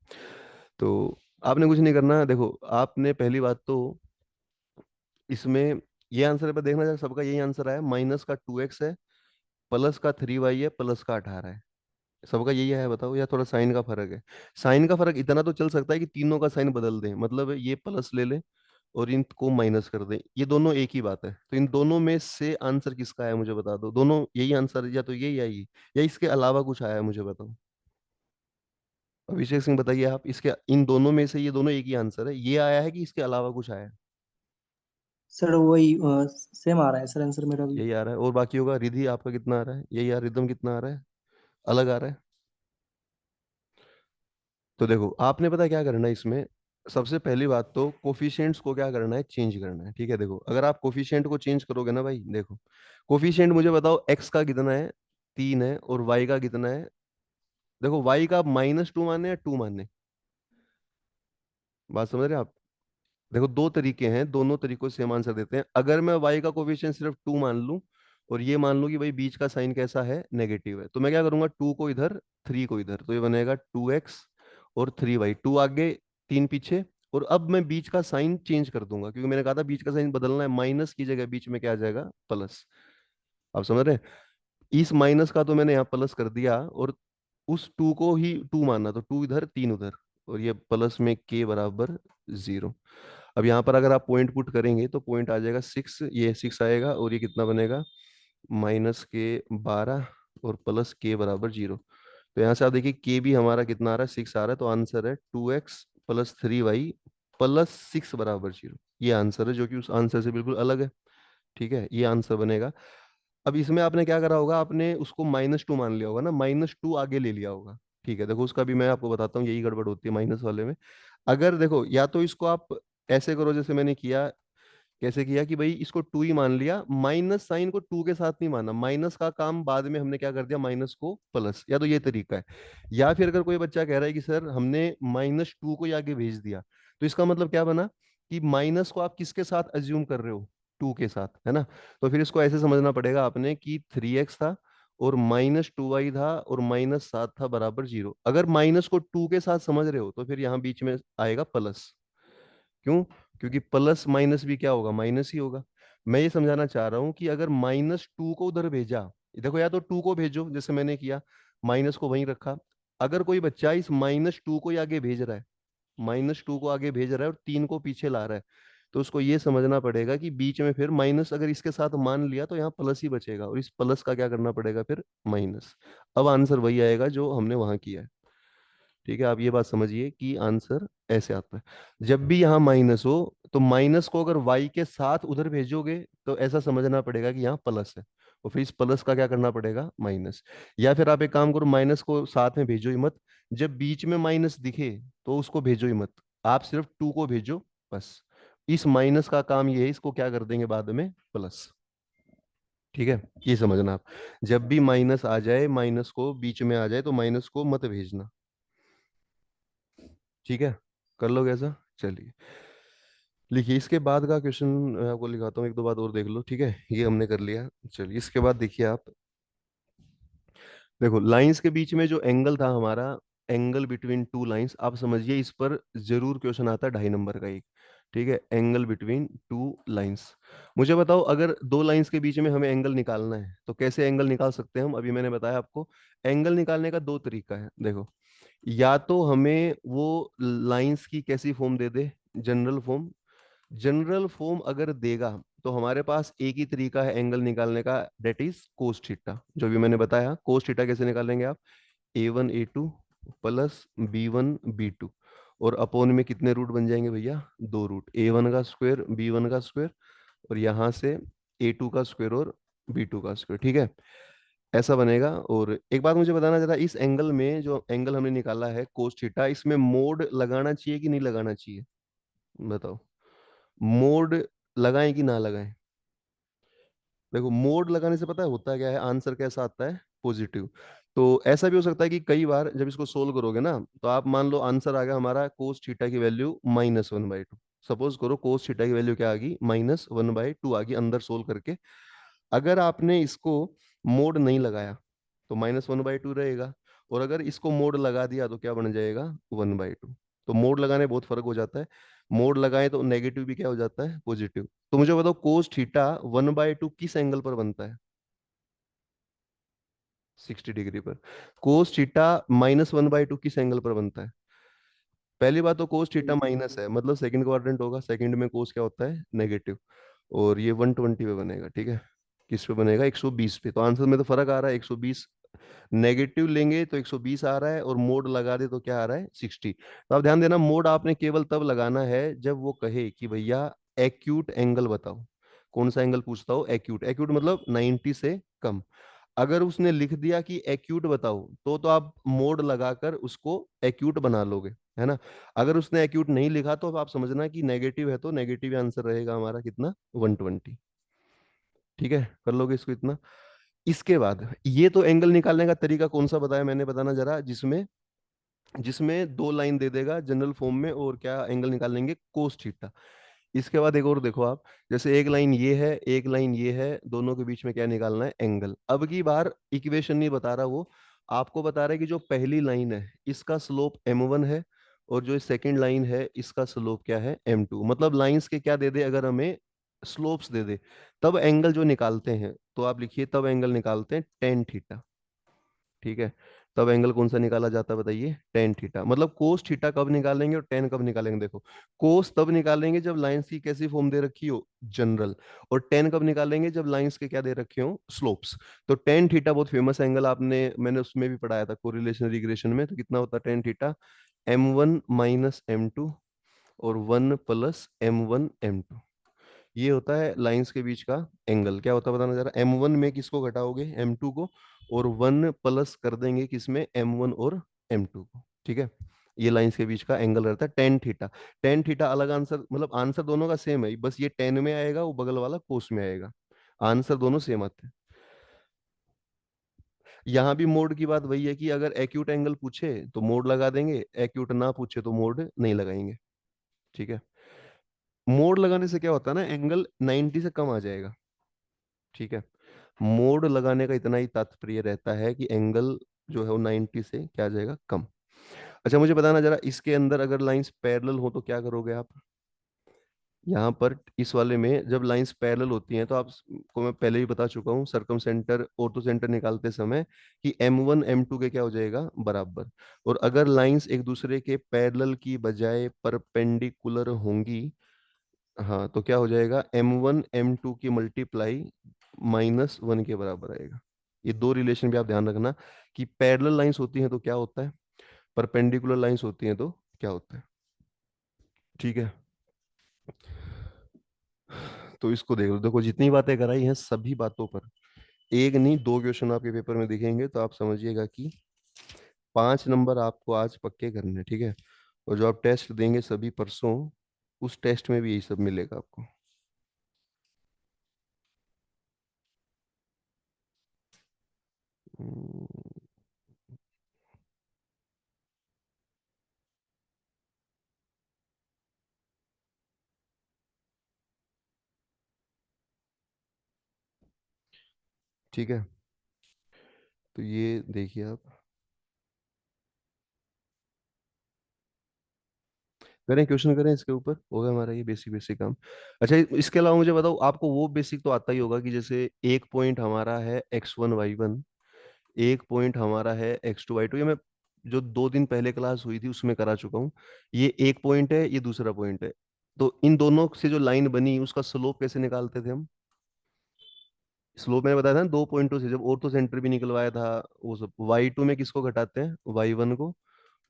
तो आपने कुछ नहीं करना है, देखो आपने पहली बात तो इसमें ये आंसर पे देखना चाहिए, सबका यही आंसर आया, -2x है, +3y है, +18 है, सबका यही है। बताओ, या थोड़ा साइन का फर्क है? साइन का फर्क इतना तो चल सकता है कि तीनों का साइन बदल दें, मतलब ये प्लस ले लें और इनको माइनस कर दें, ये दोनों एक ही बात है। तो इन दोनों में से आंसर किसका है मुझे बता दो, दोनों यही आंसर है, या तो यही आएगी या इसके अलावा कुछ आया है, मुझे बताओ। अभिषेक सिंह बताइए आप, इसके इन दोनों में से ये दोनों एक ही आंसर है, ये आया है कि इसके अलावा कुछ आया है? सर वही सेम आ रहा है सर आंसर मेरा भी। यही आ रहा है, और बाकी होगा, रिधि आपका कितना आ रहा है? यही यार, रिदम कितना आ रहा है? अलग आ रहा है। तो देखो, आपने पता क्या करना है इसमें, सबसे पहली बात तो कोफिशिएंट्स को क्या करना है, चेंज करना है। ठीक है, देखो अगर आप कोफिशिएंट को चेंज करोगे ना भाई, देखो कोफिशिएंट मुझे बताओ, एक्स का कितना है? 3 है, और वाई का कितना है? देखो वाई का आप -2 माने या 2 माने, बात समझ रहे हैं आप? देखो दो तरीके हैं, दोनों तरीकों से सेम आंसर देते हैं। अगर मैं वाई का कोफिशिएंट सिर्फ 2 मान लूं और ये मान लूं कि भाई बीच का साइन कैसा है, नेगेटिव है, तो मैं क्या करूंगा, 2 को इधर, 3 को इधर, तो ये बनेगा 2x और 3y, 2 आगे 3 पीछे। और अब मैं बीच का साइन चेंज कर दूंगा, क्योंकि मैंने कहा था बीच का साइन बदलना है, माइनस की जगह बीच में क्या आ जाएगा, प्लस। आप समझ रहे हैं? इस माइनस का तो मैंने यहाँ प्लस कर दिया, और उस 2 को ही 2 मानना, तो 2 इधर, 3 उधर, और ये प्लस में k बराबर 0। अब यहाँ पर अगर आप पॉइंट पुट करेंगे तो पॉइंट आ जाएगा 6, ये 6 आएगा, और ये कितना बनेगा, -k12 और +k बराबर 0। तो यहाँ से आप देखिए k भी हमारा कितना आ रहा है, 6 आ रहा है, तो आंसर है 2x + 3y + 6 बराबर 0। ये आंसर है, जो कि उस आंसर से बिल्कुल अलग है। ठीक है, ये आंसर बनेगा। अब इसमें आपने क्या करा होगा, आपने उसको -2 मान लिया होगा ना, -2 आगे ले लिया होगा। ठीक है, देखो उसका भी मैं आपको बताता हूँ, यही गड़बड़ होती है माइनस वाले में। अगर देखो, या तो इसको आप ऐसे करो जैसे मैंने किया, कैसे किया कि भाई इसको 2 ही मान लिया, माइनस साइन को 2 के साथ नहीं माना, माइनस का काम बाद में हमने क्या कर दिया, माइनस को प्लस, या तो ये तरीका है। या फिर अगर कोई बच्चा कह रहा है कि सर हमने -2 को ही आगे भेज दिया, तो इसका मतलब क्या बना कि माइनस को आप किसके साथ अज्यूम कर रहे हो, 2 के साथ, है ना? तो फिर इसको ऐसे समझना पड़ेगा आपने कि 3x था और -2y था और -7 था बराबर 0। अगर माइनस को 2 के साथ समझ रहे हो तो फिर यहाँ बीच में आएगा प्लस। क्यों? क्योंकि प्लस माइनस भी क्या होगा, माइनस ही होगा। मैं ये समझाना चाह रहा हूं कि अगर -2 को उधर भेजा, देखो या तो 2 को भेजो जैसे मैंने किया, माइनस को वहीं रखा। अगर कोई बच्चा इस -2 को ही आगे भेज रहा है, -2 को आगे भेज रहा है और 3 को पीछे ला रहा है, तो उसको ये समझना पड़ेगा कि बीच में फिर माइनस अगर इसके साथ मान लिया तो यहाँ प्लस ही बचेगा, और इस प्लस का क्या करना पड़ेगा, फिर माइनस। अब आंसर वही आएगा जो हमने वहां किया है। ठीक है, आप ये बात समझिए कि आंसर ऐसे आता है, जब भी यहाँ माइनस हो तो माइनस को अगर y के साथ उधर भेजोगे तो ऐसा समझना पड़ेगा कि यहाँ प्लस है, और फिर इस प्लस का क्या करना पड़ेगा, माइनस। या फिर आप एक काम करो, माइनस को साथ में भेजो ही मत, जब बीच में माइनस दिखे तो उसको भेजो ही मत, आप सिर्फ 2 को भेजो बस। इस माइनस का काम ये है, इसको क्या कर देंगे बाद में, प्लस। ठीक है, ये समझना आप, जब भी माइनस आ जाए, माइनस को बीच में आ जाए तो माइनस को मत भेजना। ठीक है, कर लो कैसा, चलिए लिखिए। इसके बाद का क्वेश्चन मैं आपको लिखाता हूँ, एक दो बात और देख लो। ठीक है, ये हमने कर लिया। चलिए इसके बाद देखिए आप, देखो लाइंस के बीच में जो एंगल था हमारा, एंगल बिटवीन टू लाइंस, आप समझिए इस पर जरूर क्वेश्चन आता है 2.5 नंबर का एक। ठीक है, एंगल बिटवीन टू लाइंस। मुझे बताओ, अगर दो लाइंस के बीच में हमें एंगल निकालना है तो कैसे एंगल निकाल सकते हैं हम? अभी मैंने बताया आपको, एंगल निकालने का दो तरीका है। देखो, या तो हमें वो लाइंस की कैसी फॉर्म दे दे, जनरल फॉर्म। जनरल फॉर्म अगर देगा तो हमारे पास एक ही तरीका है एंगल निकालने का, डेट इज कोस थीटा। जो भी मैंने बताया, कोस थीटा कैसे निकालेंगे आप, A1 A2 plus B1 B2, और अपोन में कितने रूट बन जाएंगे भैया, दो रूट, A1 का स्क्वायर, B1 का स्क्वायर, और यहाँ से A2 का स्क्वायर और B2 का स्क्वायर। ठीक है, ऐसा बनेगा। और एक बात मुझे बताना जरा, इस एंगल में जो एंगल हमने निकाला है कोस थीटा, इसमें मोड लगाना चाहिए कि नहीं लगाना चाहिए, बताओ। मोड लगाएं कि ना लगाएं? देखो मोड लगाने से पता है होता क्या है, आंसर कैसा आता है, पॉजिटिव। तो ऐसा भी हो सकता है कि कई बार जब इसको सोल्व करोगे ना, तो आप मान लो आंसर आ गया हमारा कोस थीटा की वैल्यू -1/2। सपोज करो कोस थीटा की वैल्यू क्या आ गई, -1/2 आ गई अंदर सोल्व करके। अगर आपने इसको मोड नहीं लगाया तो -1/2 रहेगा, और अगर इसको मोड लगा दिया तो क्या बन जाएगा, 1/2। तो मोड लगाने बहुत फर्क हो जाता है। मोड लगाए तो नेगेटिव भी क्या हो जाता है, पॉजिटिव। तो मुझे बताओ कोस थीटा 1/2 किस एंगल पर बनता है, 60 डिग्री पर। कोस थीटा -1/2 किस एंगल पर बनता है। पहली बात तो कोस थीटा माइनस है, मतलब सेकंड क्वाड्रेंट होगा, सेकंड में कोस क्या होता है, नेगेटिव। और ये 120 पे बनेगा, ठीक है। किस पे बनेगा, 120 पे। तो आंसर में तो फर्क आ रहा है, 120 नेगेटिव लेंगे तो 120 आ रहा है, और मोड लगा दे तो क्या आ रहा है, 60। तो आप ध्यान देना, मोड आपने केवल तब लगाना है जब वो कहे कि भैया एक्यूट एंगल बताओ। कौन सा एंगल पूछता हो, एक्यूट। एक्यूट मतलब 90 से कम। अगर उसने लिख दिया कि एक्यूट बताओ, तो आप मोड लगाकर उसको एक्यूट बना लोगे, है ना। अगर उसने एक्यूट नहीं लिखा तो आप समझना कि नेगेटिव है, तो नेगेटिव आंसर रहेगा हमारा कितना, 120। ठीक है, कर लोगे इसको इतना। इसके बाद ये तो एंगल निकालने का तरीका कौन सा बताया मैंने, बताना जरा। जिसमें जिसमें दो लाइन दे देगा जनरल फॉर्म में, और क्या एंगल निकाल लेंगे, कोस थीटा। इसके बाद एक और देखो आप, जैसे एक लाइन ये है, एक लाइन ये है, दोनों के बीच में क्या निकालना है, एंगल। अब की बार इक्वेशन नहीं बता रहा वो, आपको बता रहा है कि जो पहली लाइन है इसका स्लोप m1 है, और जो सेकंड लाइन है इसका स्लोप क्या है, m2। मतलब लाइंस के क्या दे दे, अगर हमें स्लोप्स दे दे, तब एंगल जो निकालते हैं, तो आप लिखिए तब एंगल निकालते हैं टेन थीटा। ठीक है, तब एंगल कौन सा निकाला जाता है बताइए, टेन थीटा। मतलब कोस थीटा कब निकालेंगे और टेन कब निकालेंगे, देखो। कोस तब निकालेंगे जब लाइंस की कैसी फॉर्म दे रखी हो, जनरल। और टेन कब निकालेंगे, जब लाइंस के क्या दे रखे हो, स्लोप्स। तो टेन थीटा बहुत फेमस एंगल, आपने मैंने उसमें भी पढ़ाया था कोरिलेशन रिग्रेशन में। तो कितना होता है टेन थीटा, m1 - m2 और 1 + m1 m2। ये होता है लाइंस के बीच का एंगल। क्या होता है बताना जरा, m1 में किसको घटाओगे, m2 को, और 1 प्लस कर देंगे किसमें, m1 और m2 को। ठीक है, ये लाइंस के बीच का एंगल रहता है टेन थीटा। टेन थीटा अलग आंसर, मतलब आंसर दोनों का सेम है, बस ये टेन में आएगा, वो बगल वाला कोस में आएगा। आंसर दोनों सेम आते हैं। यहाँ भी मोड की बात वही है कि अगर एक्यूट एंगल पूछे तो मोड लगा देंगे, एक्यूट ना पूछे तो मोड नहीं लगाएंगे। ठीक है, मोड लगाने से क्या होता है ना, एंगल 90 से कम आ जाएगा। ठीक है, मोड लगाने का इतना ही तात्पर्य रहता है कि एंगल जो है वो 90 से क्या आ जाएगा, कम। अच्छा मुझे बताना जरा, इसके अंदर अगर लाइंस पैरेलल हो तो क्या करोगे आप। यहाँ पर इस वाले में जब लाइंस पैरेलल होती हैं, तो आपको मैं पहले ही बता चुका हूँ सर्कम सेंटर ऑर्थो सेंटर निकालते समय, कि m1 m2 के क्या हो जाएगा, बराबर। और अगर लाइंस एक दूसरे के पैरेलल की बजाय परपेंडिकुलर होंगी, हाँ, तो क्या हो जाएगा, m1 m2 की मल्टीप्लाई -1 के बराबर आएगा। ये दो रिलेशन भी आप ध्यान रखना, कि पैरेलल लाइंस होती हैं तो क्या होता है, परपेंडिकुलर लाइंस होती हैं तो क्या होता है। ठीक है, तो इसको देख लो, देखो जितनी बातें कराई हैं सभी बातों पर एक नहीं दो क्वेश्चन आपके पेपर में दिखेंगे, तो आप समझिएगा कि 5 नंबर आपको आज पक्के करने हैं, ठीक है। और जो आप टेस्ट देंगे सभी परसों, उस टेस्ट में भी यही सब मिलेगा आपको। हम्म, ठीक है, तो ये देखिए आप, करें क्वेश्चन करें इसके ऊपर, होगा हमारा ये बेसिक बेसिक काम। अच्छा इसके अलावा मुझे बताओ, आपको वो बेसिक तो आता ही होगा कि जैसे एक पॉइंट हमारा है x1 y1, एक पॉइंट हमारा है x2 y2। ये मैं जो 2 दिन पहले क्लास हुई थी उसमें करा चुका हूँ। ये एक पॉइंट है, ये दूसरा पॉइंट है। तो इन दोनों से जो लाइन बनी उसका स्लोप कैसे निकालते थे हम। स्लोप मैंने बताया था ना, 2 पॉइंटों से, जब ऑर्थो सेंटर भी निकलवाया था वो सब। y2 में किसको घटाते हैं, y1 को,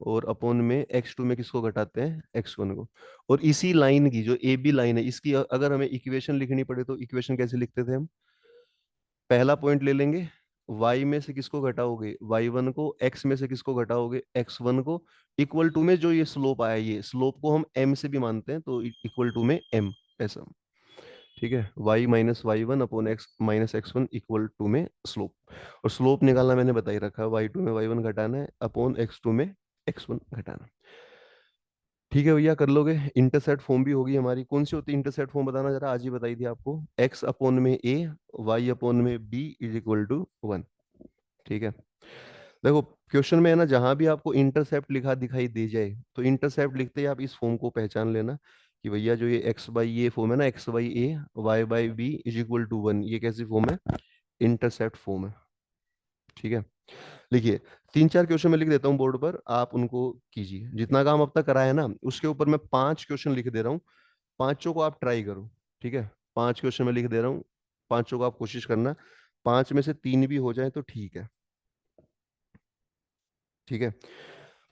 और अपॉन में x2 में किसको घटाते हैं, x1 को। और इसी लाइन की जो ए बी लाइन है, इसकी अगर हमें इक्वेशन लिखनी पड़े तो इक्वेशन कैसे लिखते थे हम। पहला पॉइंट ले लेंगे, y में से किसको घटाओगे, y1 को, x में से किसको घटाओगे, x1 को, इक्वल टू में जो ये स्लोप आया, ये स्लोप को हम m से भी मानते हैं, तो इक्वल टू में m, ऐसा। ठीक है, y minus Y one upon X minus X one equal to में स्लोप, और स्लोप निकालना मैंने बता ही रखा है, वाई टू में वाई वन घटाना है अपॉन एक्स टू में एक्स वन घटाना है। ठीक है भैया, कर लोगे। इंटरसेप्ट फॉर्म भी होगी हमारी, कौन सी होती है इंटरसेप्ट फॉर्म, बताना जरा, आज ही बताई थी आपको, एक्स अपॉन में ए, वाई अपॉन में B is equal to one. ठीक है, देखो क्वेश्चन में है ना, जहां भी आपको इंटरसेप्ट लिखा दिखाई दे जाए, तो इंटरसेप्ट लिखते ही आप इस फॉर्म को पहचान लेना कि भैया जो ये एक्स बाई ये फॉर्म है ना, X by A Y by B is equal to one, ये कैसी फॉर्म है, इंटरसेप्ट फॉर्म है। ठीक है, लिखिए, तीन चार क्वेश्चन मैं लिख देता हूँ बोर्ड पर, आप उनको कीजिए, जितना काम अब तक कराया है ना उसके ऊपर मैं पांच क्वेश्चन लिख दे रहा हूँ, पांचों को आप ट्राई करो। ठीक है, पांच क्वेश्चन मैं लिख दे रहा हूँ, पांचों को आप कोशिश करना, पांच में से तीन भी हो जाए तो ठीक है। ठीक है,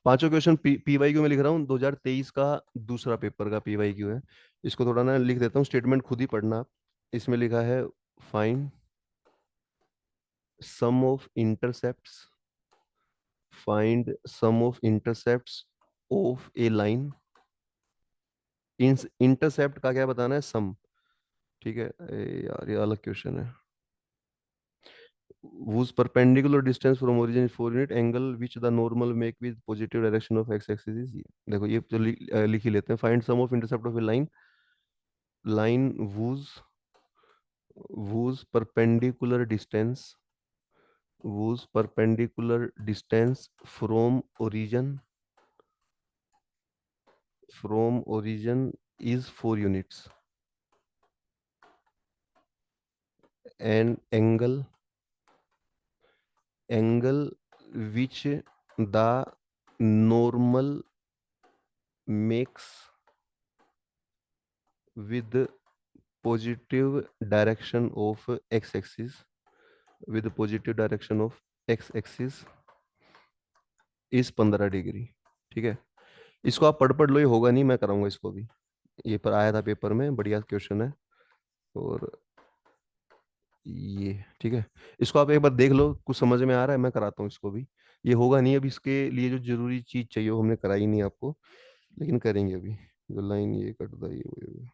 पांचों क्वेश्चन पी वाई क्यू में लिख रहा हूँ, 2023 का दूसरा पेपर का पी वाई क्यू है। इसको थोड़ा ना लिख देता हूँ, स्टेटमेंट खुद ही पढ़ना आप। इसमें लिखा है, find sum of intercepts, find sum of intercepts of a line, इन इंटरसेप्ट का क्या बताना है, सम। ठीक है, यार ये अलग क्वेश्चन है, whose perpendicular distance from origin is 4 unit, angle which the normal make with positive direction of x axis is ये। देखो ये तो लिख ही लेते हैं, find sum of intercept of a line, line whose perpendicular distance, whose perpendicular distance from origin is 4 units, and angle which the normal makes with positive direction of x axis, with positive direction of x axis is 15 degree. ठीक है, इसको आप पढ़ लो, ये होगा नहीं, मैं कराऊंगा इसको भी, ये पर आया था पेपर में, बढ़िया क्वेश्चन है। और ये ठीक है, इसको आप एक बार देख लो, कुछ समझ में आ रहा है, मैं कराता हूँ इसको भी। ये होगा नहीं, अभी इसके लिए जो जरूरी चीज चाहिए वो हमने कराई नहीं आपको, लेकिन करेंगे अभी। जो लाइन ये कटता है, ये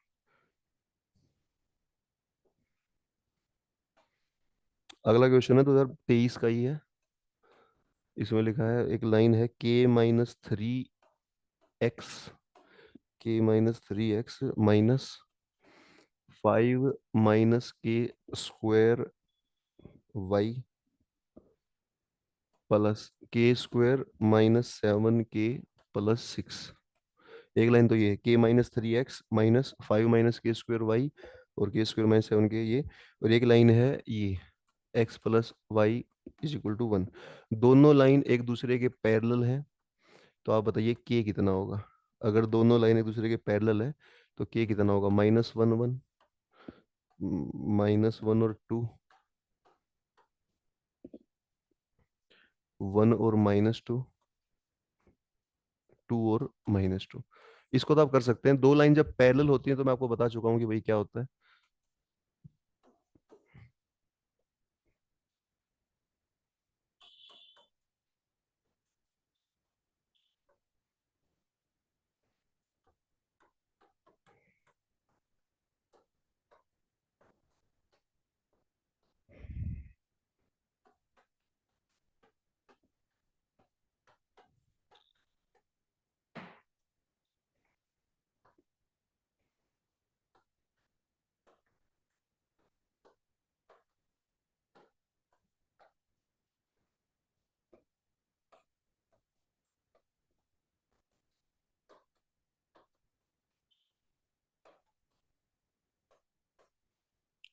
अगला क्वेश्चन है 2023 का ही है। इसमें लिखा है, एक लाइन है, x k-3x minus 5 - k² plus k² -7k+6। एक लाइन तो ये है, k-3x माइनस 5 - k² y और k² - 7k ये, और एक लाइन है ये, x + y = 1। दोनों लाइन एक दूसरे के पैरेलल हैं, तो आप बताइए k कितना होगा। अगर दोनों लाइन एक दूसरे के पैरेलल है तो k कितना होगा, -1 1, -1 और 2, 1 और -2, 2 और -2। इसको तो आप कर सकते हैं, दो लाइन जब पैरेलल होती है तो मैं आपको बता चुका हूँ कि भाई क्या होता है।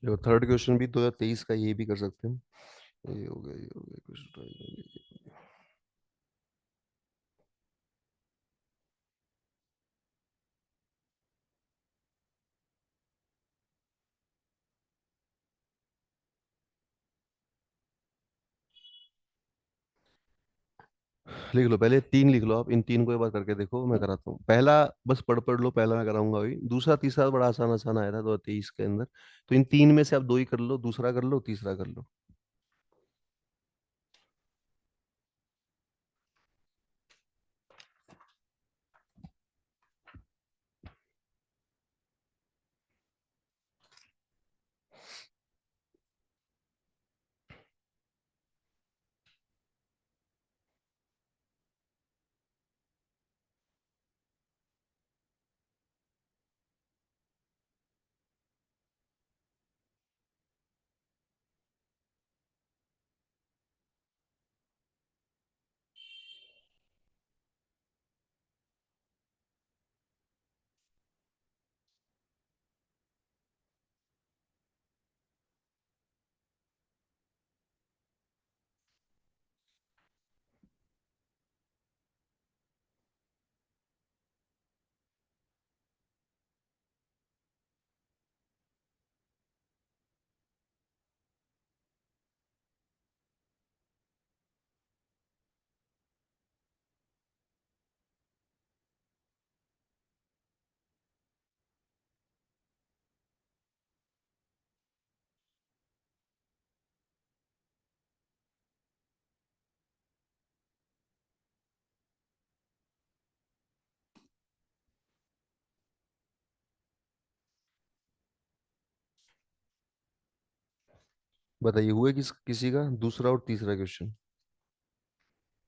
देखो थर्ड क्वेश्चन भी 2023 का, ये भी कर सकते हैं। ये हो गया, ये हो गया क्वेश्चन। लिख लो, पहले तीन लिख लो आप, इन तीन को एक बार करके देखो, मैं कराता हूँ। पहला बस पढ़ लो, पहला मैं कराऊंगा अभी, दूसरा तीसरा बड़ा आसान आसान आया था 2023 के अंदर, तो इन तीन में से आप दो ही कर लो, दूसरा कर लो, तीसरा कर लो। बताइए हुए किसी का दूसरा और तीसरा क्वेश्चन।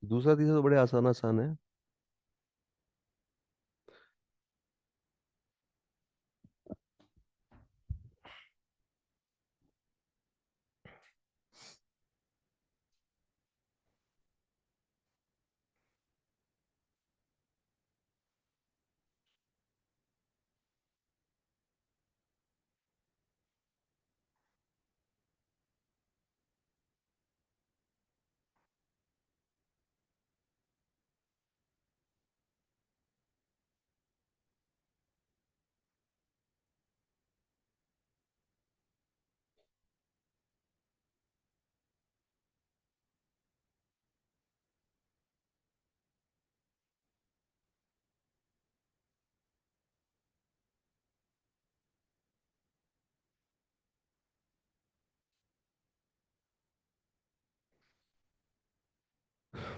दूसरा तीसरा तो बड़े आसान आसान है।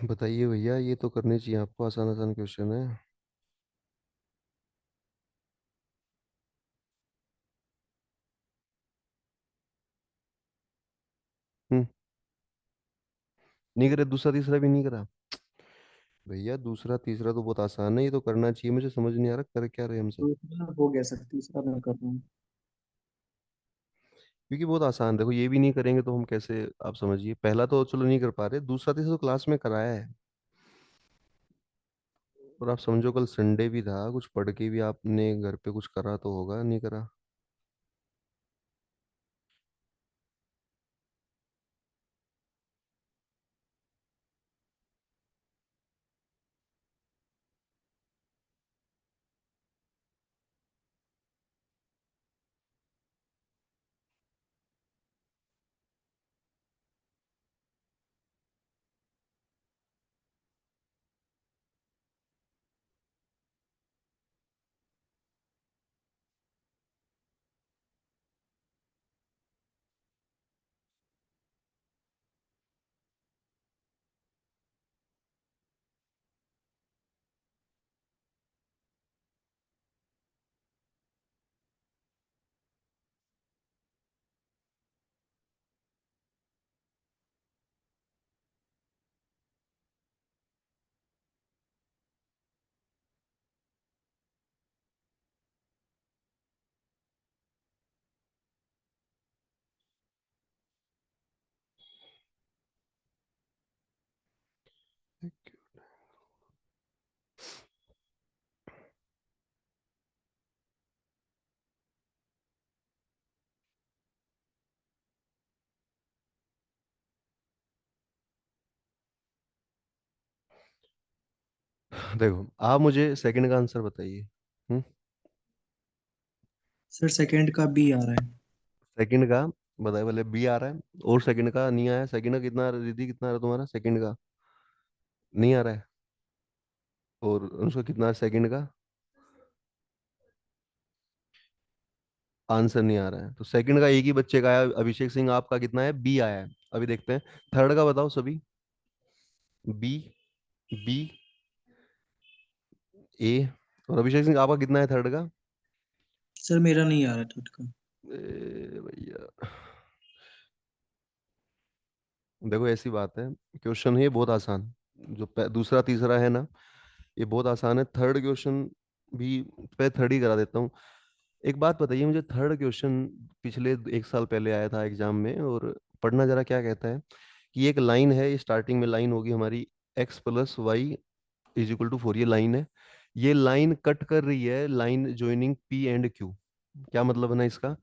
बताइए भैया, ये तो करने चाहिए आपको, आसान आसान क्वेश्चन है। हम्म। नहीं करे, दूसरा तीसरा भी नहीं करा। भैया दूसरा तीसरा तो बहुत आसान है, ये तो करना चाहिए, मुझे समझ नहीं आ रहा कर क्या रहे हम सब। दूसरा हो गया सर, तीसरा मैं कर रहा हूँ। क्योंकि बहुत आसान, देखो ये भी नहीं करेंगे तो हम कैसे, आप समझिए, पहला तो चलो नहीं कर पा रहे, दूसरा तीसरा तो क्लास में कराया है। और आप समझो कल संडे भी था, कुछ पढ़ के भी आपने घर पे कुछ करा तो होगा, नहीं करा। देखो आप मुझे सेकंड का आंसर बताइए। हम्म। सर सेकंड का बी आ रहा है। सेकंड का बताइए, पहले बी आ रहा है। और सेकंड का नहीं आया, सेकंड का कितना आ रहा है दीदी, कितना आ रहा है तुम्हारा सेकंड का? नहीं आ रहा है। और उसका कितना है सेकंड का? आंसर नहीं आ रहा है, तो सेकंड का एक ही बच्चे का आया, अभिषेक सिंह, आपका कितना है? बी आया है। अभी देखते हैं थर्ड का, बताओ सभी। बी, बी, ए। और अभिषेक सिंह आपका कितना है थर्ड का? सर मेरा नहीं आ रहा थर्ड का। भैया देखो ऐसी बात है, क्वेश्चन है बहुत आसान। जो दूसरा तीसरा है ना, ये बहुत आसान है। थर्ड क्वेश्चन भी पे थर्ड ही करा देता हूँ। एक बात बताइए मुझे, थर्ड क्वेश्चन पिछले एक साल पहले आया था एग्जाम में, और पढ़ना जरा क्या कहता है। कि एक लाइन है, ये स्टार्टिंग में लाइन होगी हमारी, x + y = 4, ये लाइन है। ये लाइन कट कर रही है line joining p and q। क्या मतलब है ना इसका?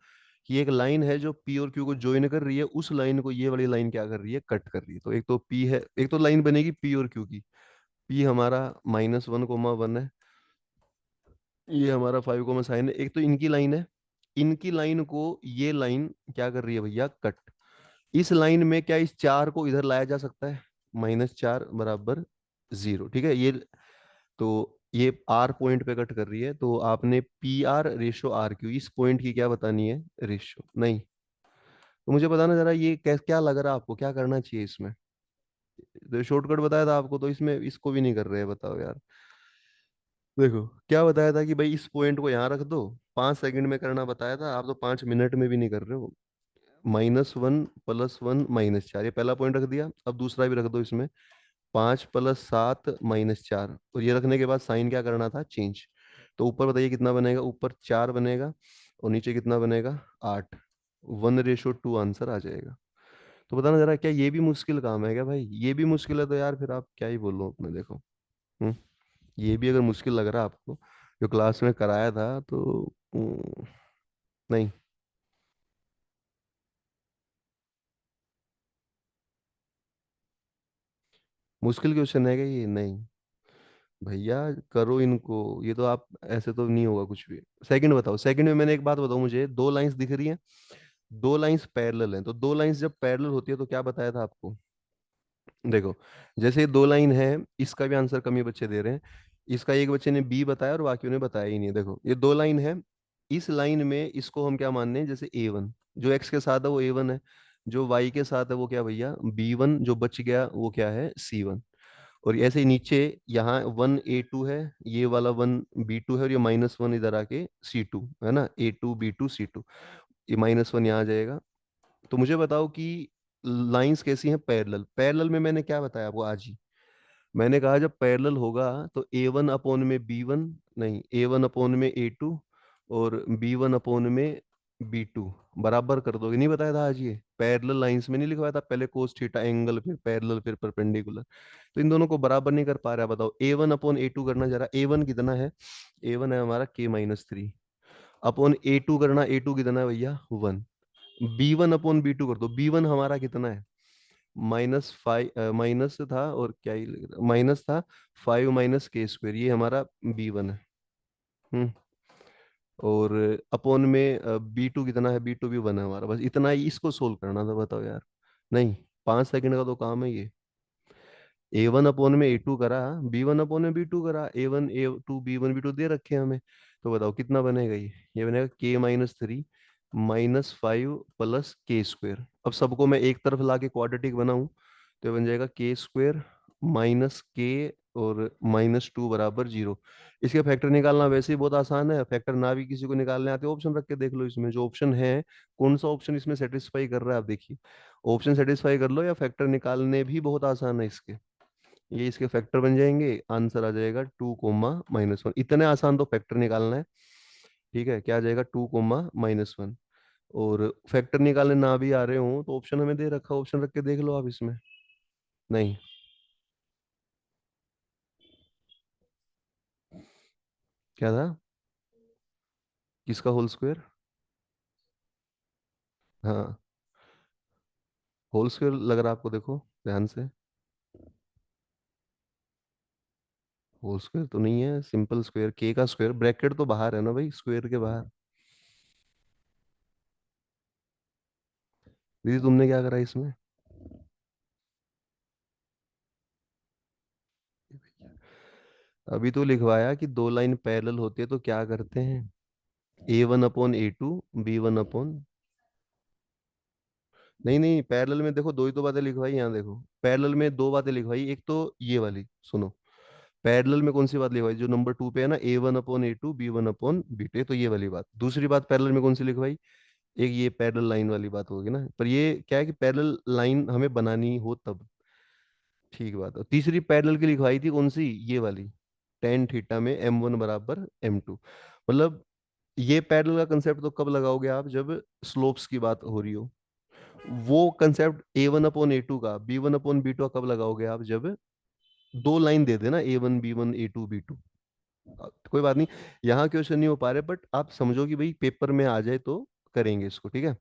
कि एक लाइन है जो p और q को ज्वाइन कर रही है, उस लाइन को ये वाली लाइन क्या कर रही है, कट कर रही है। तो एक तो p है, एक तो लाइन बनेगी p और q की। p हमारा -1,1 है, ये हमारा 5, है। एक तो इनकी लाइन है, इनकी लाइन को ये लाइन क्या कर रही है भैया, कट। इस लाइन में क्या इस 4 को इधर लाया जा सकता है? -4 = 0, ठीक है। ये तो ये आर पॉइंट पे कट कर रही है, तो आपने PR/RQ इस पॉइंट की क्या बतानी है, रेशियो नहीं। तो मुझे बताना जरा, ये क्या लग रहा है आपको, क्या करना चाहिए इसमें? तो शॉर्टकट बताया था आपको, तो इसमें इसको भी नहीं कर रहे हैं, बताओ यार। देखो क्या बताया था कि भाई इस पॉइंट को यहाँ रख दो, 5 सेकंड में करना बताया था, आप तो 5 मिनट में भी नहीं कर रहे हो। -1 + 1 -4, ये पहला पॉइंट रख दिया। अब दूसरा भी रख दो इसमें, 5 + 7 - 4, और ये रखने के बाद साइन क्या करना था, चेंज। तो ऊपर बताइए कितना बनेगा, ऊपर 4 बनेगा और नीचे कितना बनेगा, 8। 1:2 आंसर आ जाएगा। तो बताना जरा, क्या ये भी मुश्किल काम है क्या भाई? ये भी मुश्किल है तो यार फिर आप क्या ही बोलो अपने, देखो। हम्म ये भी अगर मुश्किल लग रहा है आपको, जो क्लास में कराया था, तो नहीं, मुश्किल क्वेश्चन है क्या ये? नहीं भैया, करो इनको, ये तो आप ऐसे तो नहीं होगा कुछ भी। सेकंड बताओ, सेकंड में मैंने एक बात बताओ, मुझे दो लाइंस दिख रही हैं, दो लाइंस पैरेलल हैं, तो दो लाइंस जब पैरेलल होती है तो क्या बताया था आपको? देखो, जैसे ये दो लाइन है, इसका भी आंसर कम ही बच्चे दे रहे हैं। इसका एक बच्चे ने बी बताया और बाकियों ने बताया ही नहीं। देखो, ये दो लाइन है, इस लाइन में इसको हम क्या मान रहे हैं, जैसे A1, जो एक्स के साथ है वो A1 है, जो वाई के साथ है वो क्या भैया, B1, जो बच गया वो क्या है, C1। और ऐसे ही नीचे, यहाँ 1A2 है, ये वाला 1B2 है, और ये -1 इधर आके C2 है ना, A2 B2 C2, ये -1 यहाँ आ जाएगा। तो मुझे बताओ कि लाइंस कैसी हैं, पैरेलल। पैरेलल में मैंने क्या बताया आपको आज ही, मैंने कहा जब पैरेलल होगा तो A1/B1, नहीं, A1/A2 और B1/में B2 बराबर कर दोगे, नहीं बताया था आज? ये पैरेलल लाइंस में नहीं लिखवाया था पहले, कोस थीटा एंगल, फिर पैरेलल, फिर परपेंडिकुलर। तो इन दोनों को बराबर नहीं कर पा रहा, बताओ A1/A2 करना जरा। A1 कितना है, A1 है हमारा K-3 अपॉन A2 करना, A2 कितना है भैया, 1। B1/B2 कर दो, B1 हमारा कितना है, -5, माइनस था और क्या ही माइनस था, 5 - K², ये हमारा B1 है। हम्म और अपोन में B2 कितना है, B2 भी 1 है हमारा, बस इतना ही इसको सोल्व करना था, बताओ यार। नहीं, 5 सेकंड का तो काम है ये। A1/में A2 करा, B1/B2 करा, A1 A2 B1 B2 दे रखे हैं हमें। तो बताओ कितना बनेगा ये बनेगा K-3 -5 + K²। अब सबको मैं एक तरफ ला के क्वाड्रेटिक बनाऊं, तो ये बन जाएगा K² -K और -2 बराबर 0। इसके फैक्टर निकालना वैसे ही बहुत आसान है, फैक्टर ना भी किसी को निकालने आते ऑप्शन रख के देख लो, इसमें जो ऑप्शन है, कौन सा ऑप्शन इसमें सेटिस्फाई कर रहा है आप देखिए। ऑप्शन सेटिस्फाई कर लो, या फैक्टर निकालने भी बहुत आसान है इसके। ये इसके फैक्टर बन जाएंगे, आंसर आ जाएगा 2, -1। इतने आसान तो फैक्टर निकालना है, ठीक है, क्या आ जाएगा, 2, -1। और फैक्टर निकालने ना भी आ रहे हो तो ऑप्शन हमें दे रखा, ऑप्शन रख के देख लो आप इसमें। नहीं, क्या था, किसका होल स्क्वायर? हाँ, होल स्क्वायर लग रहा है आपको, देखो ध्यान से। होल स्क्वायर तो नहीं है, सिंपल स्क्वायर, के का स्क्वायर, ब्रैकेट तो बाहर है ना भाई, स्क्वायर के बाहर। दीदी तुमने क्या करा इसमें? अभी तो लिखवाया कि दो लाइन पैरेलल होती है तो क्या करते हैं, A1/A2 B1 नहीं नहीं, पैरेलल में देखो दो ही तो बातें लिखवाई, यहाँ देखो पैरेलल में दो बातें लिखवाई, एक तो ये वाली सुनो, पैरेलल में कौन सी बात लिखवाई, जो नंबर 2 पे है ना, A1/A2 B1/B2, तो ये वाली बात। दूसरी बात पैरेलल में कौन सी लिखवाई, एक ये पैरेलल लाइन वाली बात होगी ना, पर ये क्या है कि पैरेलल लाइन हमें बनानी हो तब, ठीक बात है। तीसरी पैरेलल की लिखवाई थी कौन सी, ये वाली, टेन थीटा में M1 बराबर M2। मतलब ये पैरेलल का कंसेप्ट तो कब लगाओगे आप, जब स्लोप्स की बात हो रही हो। वो कंसेप्ट A1/A2 का, B1/B2 कब लगाओगे आप, जब दो लाइन दे देना, A1 B1 A2 B2। कोई बात नहीं, यहाँ क्वेश्चन नहीं हो पा रहे, बट आप समझो कि भाई पेपर में आ जाए तो करेंगे इसको, ठीक है,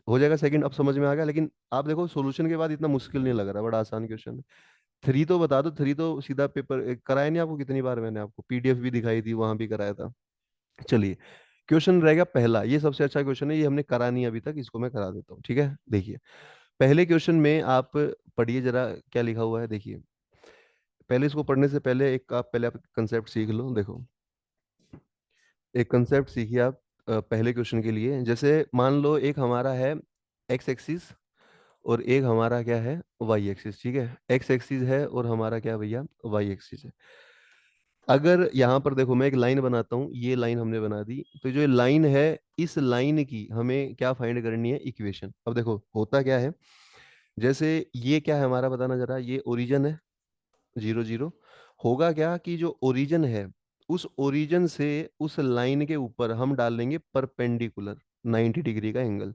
हो जाएगा। सेकंड अब समझ में आ गया, लेकिन आप देखो सोल्यूशन के बाद इतना मुश्किल नहीं लग रहा, बड़ा आसान क्वेश्चन है। थ्री तो बता दो, थ्री तो सीधा पेपर कराया नहीं आपको, कितनी बार मैंने आपको PDF भी दिखाई थी, वहां भी कराया था। चलिए, क्वेश्चन रहेगा पहला, ये सबसे अच्छा क्वेश्चन है, ये हमने करा नहीं अभी तक, इसको मैं करा देता हूँ, ठीक है। देखिए, पहले क्वेश्चन में आप पढ़िए जरा क्या लिखा हुआ है, देखिए। पहले इसको पढ़ने से पहले एक आप पहले आप कंसेप्ट सीख लो, देखो एक कंसेप्ट सीखिए आप पहले क्वेश्चन के लिए। जैसे मान लो एक हमारा है एक्स एक्सिस और एक हमारा क्या है, वाई एक्सिस, ठीक है, एक्स एक्सिस है और हमारा क्या है भैया, वाई एक्सिस है। अगर यहाँ पर देखो मैं एक लाइन बनाता हूँ, ये लाइन हमने बना दी, तो जो लाइन है इस लाइन की हमें क्या फाइंड करनी है, इक्वेशन। अब देखो होता क्या है, जैसे ये क्या है हमारा, बताना जरा, ये ओरिजिन है 0 0। होगा क्या कि जो ओरिजिन है उस ओरिजिन से उस लाइन के ऊपर हम डाल लेंगे परपेंडिकुलर 90 डिग्री का एंगल।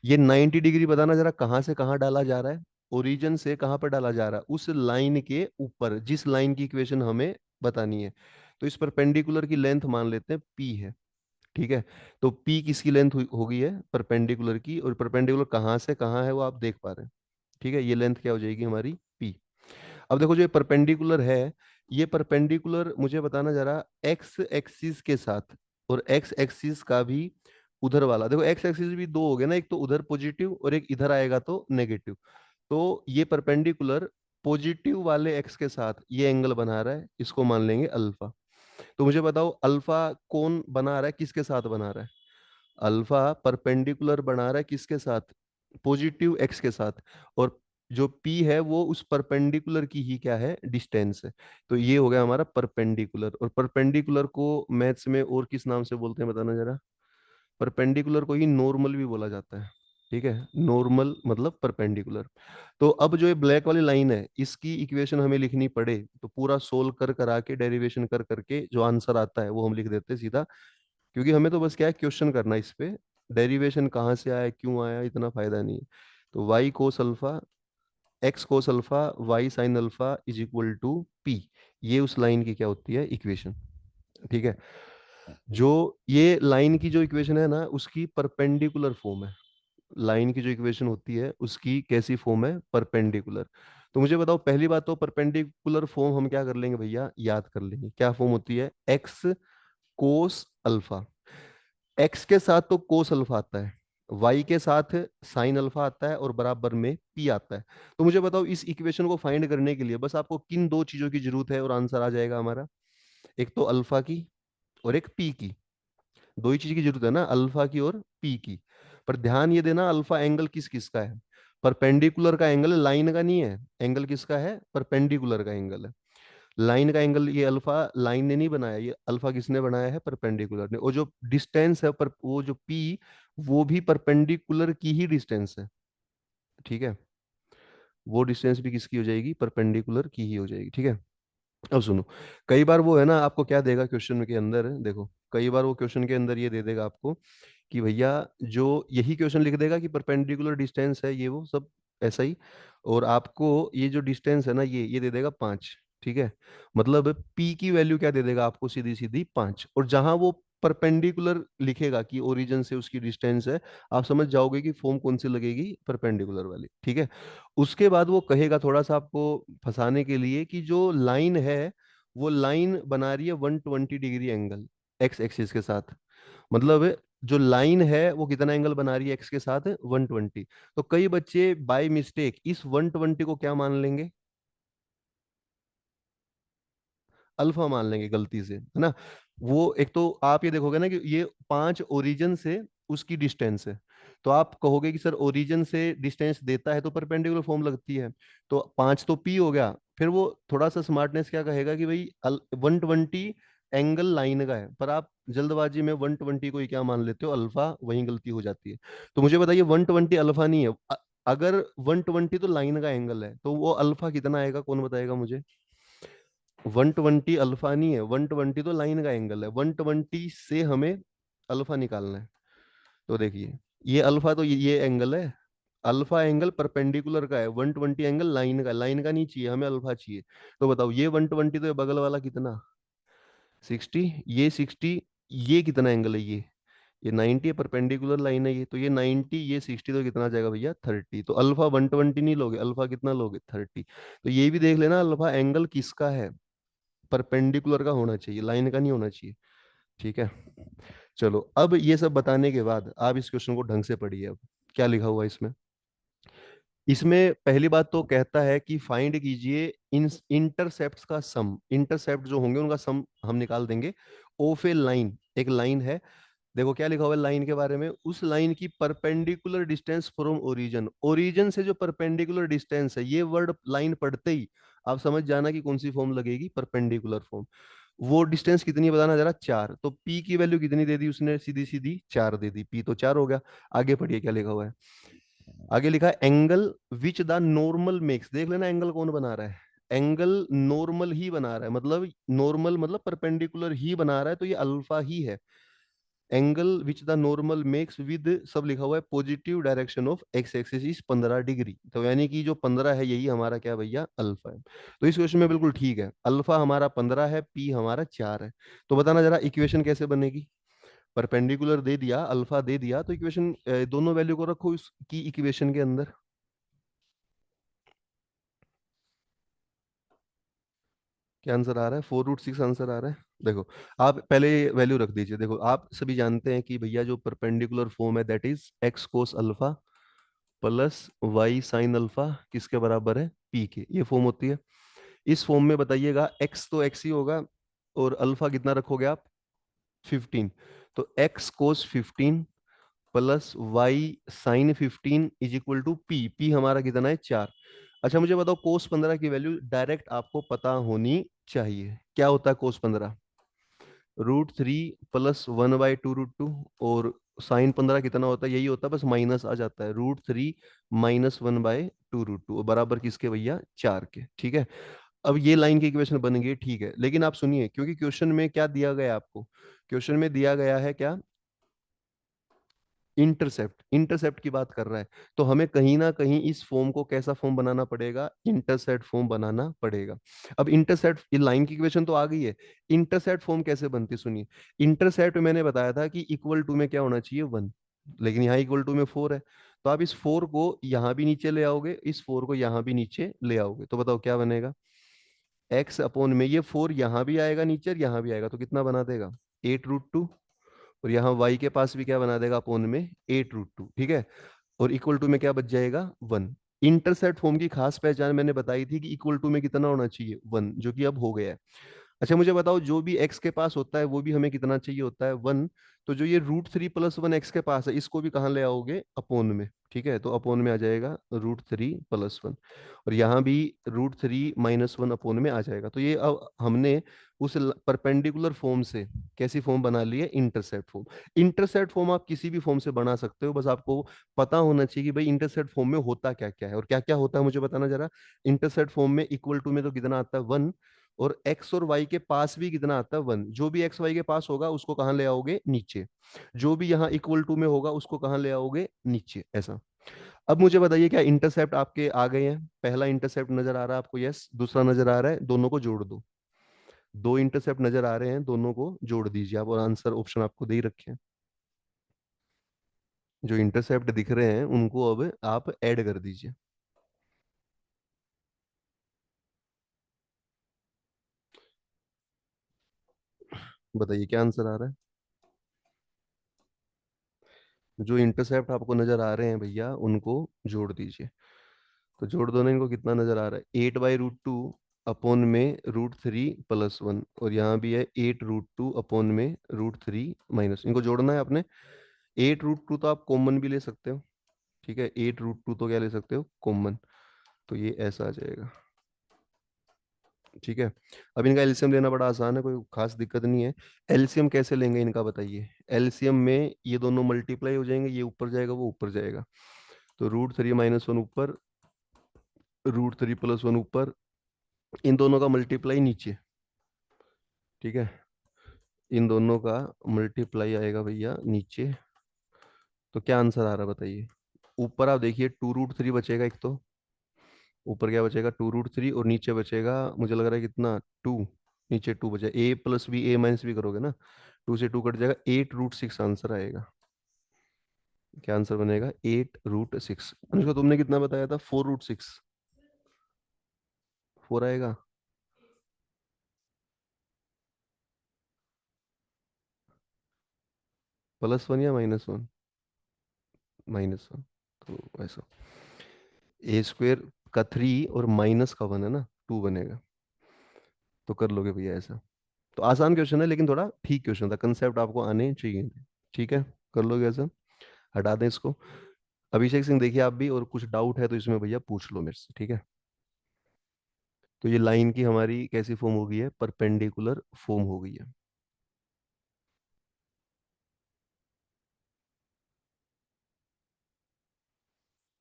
ये 90 डिग्री बताना जरा कहाँ से कहाँ डाला जा रहा है, ओरिजिन से कहाँ पर डाला जा रहा है, उस लाइन के ऊपर जिस लाइन की इक्वेशन हमें बतानी है। तो इस परपेंडिकुलर की लेंथ मान लेते हैं पी है, ठीक है। तो पी किसकी लेंथ होगी है, परपेंडिकुलर की, और परपेंडिकुलर कहाँ से कहाँ है वो आप देख पा रहे हैं, ठीक है। ये लेंथ क्या हो जाएगी हमारी, पी। अब देखो जो ये परपेंडिकुलर है, ये परपेंडिकुलर मुझे बताना जरा एक्स एक्सिस के साथ, और एक्स एक्सिस का भी उधर वाला, देखो एक्स एक्सिस भी दो हो गए ना, एक तो उधर पॉजिटिव और एक इधर आएगा तो नेगेटिव। तो ये परपेंडिकुलर पॉजिटिव वाले एक्स के साथ ये एंगल बना रहा है, इसको मान लेंगे अल्फा। तो मुझे बताओ अल्फा कौन बना रहा है, किसके साथ बना रहा है, अल्फा परपेंडिकुलर बना रहा है किसके साथ, पॉजिटिव एक्स के साथ। और जो पी है वो उस परपेंडिकुलर की ही क्या है, डिस्टेंस है। तो ये हो गया हमारा परपेंडिकुलर। और परपेंडिकुलर को मैथ्स में और किस नाम से बोलते हैं बताना जरा, परपेंडिकुलर को ही नॉर्मल भी बोला जाता है, ठीक है। नॉर्मल मतलब परपेंडिकुलर। तो अब जो ये ब्लैक वाली लाइन है इसकी इक्वेशन हमें लिखनी पड़े तो पूरा सोल्व कर करा के डेरिवेशन कर करके जो आंसर आता है वो हम लिख देते हैं सीधा, क्योंकि हमें तो बस क्या है, क्वेश्चन करना है इस पे। डेरिवेशन कहाँ से आया क्यों आया इतना फायदा नहीं है। तो Y cos alpha, X cos alpha, Y sin alpha is equal to P, ये उस लाइन की क्या होती है, इक्वेशन, ठीक है। जो ये लाइन की जो इक्वेशन है ना उसकी परपेंडिकुलर फॉर्म है, लाइन की जो इक्वेशन होती है उसकी कैसी फॉर्म है, परपेंडिकुलर। तो मुझे बताओ पहली बात तो परपेंडिकुलर फॉर्म हम क्या कर लेंगे भैया, याद कर लेंगे। क्या फॉर्म होती है, एक्स कोस अल्फा, एक्स के साथ तो कोस अल्फा आता है, वाई के साथ साइन अल्फा आता है, और बराबर में पी आता है। तो मुझे बताओ इस इक्वेशन को फाइंड करने के लिए बस आपको किन दो चीजों की जरूरत है और आंसर आ जाएगा हमारा, एक तो अल्फा की और एक पी की। दो ही चीज की जरूरत है ना, अल्फा की और पी की। पर ध्यान ये देना अल्फा एंगल किस किस का है, परपेंडिकुलर का एंगल है, लाइन का नहीं है। एंगल किसका है, परपेंडिकुलर का एंगल है। लाइन का एंगल ये अल्फा लाइन ने नहीं बनाया, ये अल्फा किसने बनाया है, परपेंडिकुलर ने। और जो डिस्टेंस है पर वो जो पी, वो भी परपेंडिकुलर की ही डिस्टेंस है, ठीक है। वो डिस्टेंस भी किसकी हो जाएगी, परपेंडिकुलर की ही हो जाएगी, ठीक है। अब सुनो, कई बार वो है ना आपको क्या देगा क्वेश्चन के अंदर, देखो कई बार वो क्वेश्चन के अंदर ये दे देगा आपको कि भैया, जो यही क्वेश्चन लिख देगा कि परपेंडिकुलर डिस्टेंस है ये वो सब ऐसा ही, और आपको ये जो डिस्टेंस है ना ये दे देगा 5, ठीक है। मतलब पी की वैल्यू क्या दे देगा आपको, सीधी सीधी 5। और जहां वो परपेंडिकुलर लिखेगा कि ओरिजिन से उसकी डिस्टेंस है, आप समझ जाओगे कि फॉर्म कौन सी लगेगी, परपेंडिकुलर वाली, ठीक है। उसके बाद वो कहेगा थोड़ा सा आपको फंसाने के लिए कि जो लाइन है वो लाइन बना रही है 120 डिग्री एंगल एक्स एक्सिस के साथ। मतलब जो लाइन है वो कितना एंगल बना रही है एक्स के साथ, 120। तो कई बच्चे बाय मिस्टेक इस 120 को क्या मान लेंगे, अल्फा मान लेंगे गलती से, है ना। वो एक तो आप ये देखोगे ना कि ये 5 ओरिजिन से उसकी डिस्टेंस है। तो आप कहोगे कि सर ओरिजिन से डिस्टेंस देता है तो परपेंडिकुलर फॉर्म लगती है, तो 5 तो पी हो गया। फिर वो थोड़ा सा स्मार्टनेस क्या कहेगा कि भाई 120 एंगल लाइन का है, पर आप जल्दबाजी में 120 को ही क्या मान लेते हो, अल्फा, वहीं गलती हो जाती है। तो मुझे बताइए 120 अल्फा नहीं है, अगर 120 तो लाइन का एंगल है तो वो अल्फा कितना आएगा, कौन बताएगा मुझे। 120 अल्फा नहीं है, 120 तो लाइन का एंगल है, 120 से हमें अल्फा निकालना है। तो देखिए ये अल्फा तो ये एंगल है, अल्फा एंगल परपेंडिकुलर का है, 120 एंगल लाइन का, लाइन का नहीं चाहिए हमें, अल्फा चाहिए। तो बताओ ये 120 तो ये बगल वाला कितना, 60, ये 60, ये कितना एंगल है ये 90 है, परपेंडिकुलर लाइन है ये, तो ये 90, ये 60, तो कितना आ जाएगा भैया, 30। तो अल्फा 120 नहीं लोगे, अल्फा कितना लोगे, 30। तो ये भी देख लेना अल्फा एंगल किसका है, परपेंडिकुलर का होना चाहिए, लाइन का नहीं होना चाहिए, ठीक है। चलो अब ये सब बताने के बाद आप इस क्वेश्चन को ढंग से पढ़िए। अब क्या लिखा हुआ है इसमें, इसमें पहली बात तो कहता है कि फाइंड कीजिए इन इंटरसेप्ट का सम, इंटरसेप्ट जो होंगे उनका सम हम निकाल देंगे। ऑफ ए लाइन, एक लाइन है, देखो क्या लिखा हुआ है लाइन के बारे में, उस लाइन की perpendicular distance from origin, origin से जो परपेंडिकुलर डिस्टेंस है, ये वर्ड लाइन पढ़ते ही आप समझ जाना कि कौन सी फॉर्म लगेगी, परपेंडिकुलर फॉर्म। वो डिस्टेंस कितनी बताना जरा, 4। तो पी की वैल्यू कितनी दे दी उसने, सीधी सीधी 4 दे दी, पी तो 4 हो गया। आगे पढ़िए क्या लिखा हुआ है। आगे लिखा है angle which the normal makes, देख लेना एंगल कौन बना रहा है, एंगल नॉर्मल ही बना रहा है, मतलब नॉर्मल मतलब परपेंडिकुलर ही बना रहा है, तो ये अल्फा ही है। Angle which the normal makes with, सब लिखा हुआ है positive direction of x axis is 15 degree, तो यानी कि जो 15 है यही हमारा क्या भैया, अल्फा है। तो इस क्वेश्चन में बिल्कुल ठीक है, अल्फा हमारा 15 है, पी हमारा 4 है। तो बताना जरा इक्वेशन कैसे बनेगी। परपेंडिकुलर दे दिया, अल्फा दे दिया, तो इक्वेशन दोनों वैल्यू को रखो इसकी इक्वेशन के अंदर। क्या आंसर आ रहा है, 4√6 आंसर आ रहा है। देखो, आप पहले वैल्यू रख दीजिए। देखो आप सभी जानते हैं कि भैया जो परपेंडिकुलर फॉर्म है that is X cos alpha plus Y sin alpha किसके बराबर है, पी के, ये फॉर्म होती है। इस फॉर्म में बताइएगा एक्स तो एक्स ही होगा, और अल्फा कितना रखोगे आप, 15। तो X cos 15 plus Y sin 15 is equal to P, P हमारा कितना है, 4। अच्छा मुझे बताओ कोस 15 की वैल्यू डायरेक्ट आपको पता होनी चाहिए, क्या होता है कोस 15, √3 प्लस 1/2√2, और साइन 15 कितना होता है, यही होता है, बस माइनस आ जाता है, √3 माइनस 1/2√2 बराबर किसके भैया, 4 के, ठीक है। अब ये लाइन की इक्वेशन बन गई, ठीक है, लेकिन आप सुनिए, क्योंकि क्वेश्चन में क्या दिया गया है आपको, क्वेश्चन में दिया गया है क्या, इंटरसेप्ट, इंटरसेप्ट की बात कर रहा है। तो हमें कहीं ना कहीं इस फॉर्म को कैसा फॉर्म बनाना पड़ेगा, इंटरसेप्ट फॉर्म बनाना पड़ेगा। अब इंटरसेप्ट, ये लाइन की इक्वेशन तो आ गई है, इंटरसेप्ट फॉर्म कैसे बनती है सुनिए। इंटरसेप्ट मैंने बताया था कि इक्वल टू में क्या होना चाहिए, 1, लेकिन यहाँ इक्वल टू में 4 है। तो आप इस 4 को यहाँ भी नीचे ले आओगे, इस 4 को यहाँ भी नीचे ले आओगे, तो बताओ क्या बनेगा, एक्स अपॉन में ये 4 यहाँ भी आएगा नीचे और यहाँ भी आएगा, तो कितना बना देगा, 8√2, और यहाँ y के पास भी क्या बना देगा, अपॉन में 8√2, ठीक है। और इक्वल टू में क्या बच जाएगा, 1। इंटरसेप्ट फॉर्म की खास पहचान मैंने बताई थी कि इक्वल टू में कितना होना चाहिए, 1, जो कि अब हो गया है। अच्छा मुझे बताओ, जो भी x के पास होता है वो भी हमें कितना चाहिए होता है, 1। तो जो ये √3 प्लस 1 एक्स के पास है, इसको भी कहाँ ले आओगे, अपोन में, ठीक है। तो अपोन में आ जाएगा √3 प्लस 1, और यहाँ भी √3 माइनस 1 अपोन में आ जाएगा। तो ये अब हमने उस परपेंडिकुलर फॉर्म से कैसी फॉर्म बना ली है, इंटरसेप्ट फॉर्म। इंटरसेप्ट फॉर्म आप किसी भी फॉर्म से बना सकते हो, बस आपको पता होना चाहिए कि भाई इंटरसेप्ट फॉर्म में होता क्या क्या है और क्या क्या होता है, मुझे बताना जरा। इंटरसेप्ट फॉर्म में इक्वल टू में तो कितना आता है, 1, और एक्स और वाई के पास भी कितना आता है, 1। जो भी एक्स वाई के पास होगा उसको कहाँ ले आओगे, नीचे। जो भी यहाँ इक्वल टू में होगा उसको कहाँ ले आओगे, नीचे, ऐसा। अब मुझे बताइए, क्या इंटरसेप्ट आपके आ गए हैं, पहला इंटरसेप्ट नजर आ रहा है आपको, यस, दूसरा नजर आ रहा है, दोनों को जोड़ दो। दो इंटरसेप्ट नजर आ रहे हैं, दोनों को जोड़ दीजिए आप, और आंसर ऑप्शन आपको दे ही रखे हैं। जो इंटरसेप्ट दिख रहे हैं उनको अब आप ऐड कर दीजिए। बताइए क्या आंसर आ रहा है। जो इंटरसेप्ट आपको नजर आ रहे हैं भैया उनको जोड़ दीजिए। तो जोड़ दो ना इनको, कितना नजर आ रहा है, 8/√2 अपॉन में √3 प्लस 1, और यहाँ भी है 8√2 अपॉन में √3 माइनस, इनको जोड़ना है आपने। 8√2 तो आप कॉमन भी ले सकते हो, ठीक है, 8√2 तो क्या ले सकते हो, कॉमन। तो ये ऐसा आ जाएगा, ठीक है। अब इनका एलसीएम लेना बड़ा आसान है, कोई खास दिक्कत नहीं है। एलसीएम कैसे लेंगे इनका बताइए। एलसीएम में ये दोनों मल्टीप्लाई हो जाएंगे, ये ऊपर जाएगा वो ऊपर जाएगा, तो √3 - 1 ऊपर, √3 + 1 ऊपर, इन दोनों का मल्टीप्लाई नीचे, ठीक है। इन दोनों का मल्टीप्लाई आएगा भैया नीचे। तो क्या आंसर आ रहा है बताइए। ऊपर आप देखिए 2√3 बचेगा एक, तो ऊपर क्या बचेगा, 2√3, और नीचे बचेगा मुझे लग रहा है कितना, 2। नीचे 2 बचा, ए प्लस बी, ए माइनस बी करोगे ना, 2 से 2 कट जाएगा, 8√6 आंसर आएगा। क्या आंसर बनेगा, 8√6। अनुष्का तुमने कितना बताया था, 4√6, 4 आएगा। +1 या -1, -1, तो ऐसा, A² का 3 और माइनस का 1 है ना, 2 बनेगा। तो कर लोगे भैया ऐसा। तो आसान क्वेश्चन है, लेकिन थोड़ा ठीक क्वेश्चन था, कंसेप्ट आपको आने चाहिए, ठीक है। कर लोगे ऐसा, हटा दें इसको। अभिषेक सिंह देखिए आप भी, और कुछ डाउट है तो इसमें भैया पूछ लो मेरे से, ठीक है। तो ये लाइन की हमारी कैसी फॉर्म हो गई है, परपेंडिकुलर फॉर्म हो गई है।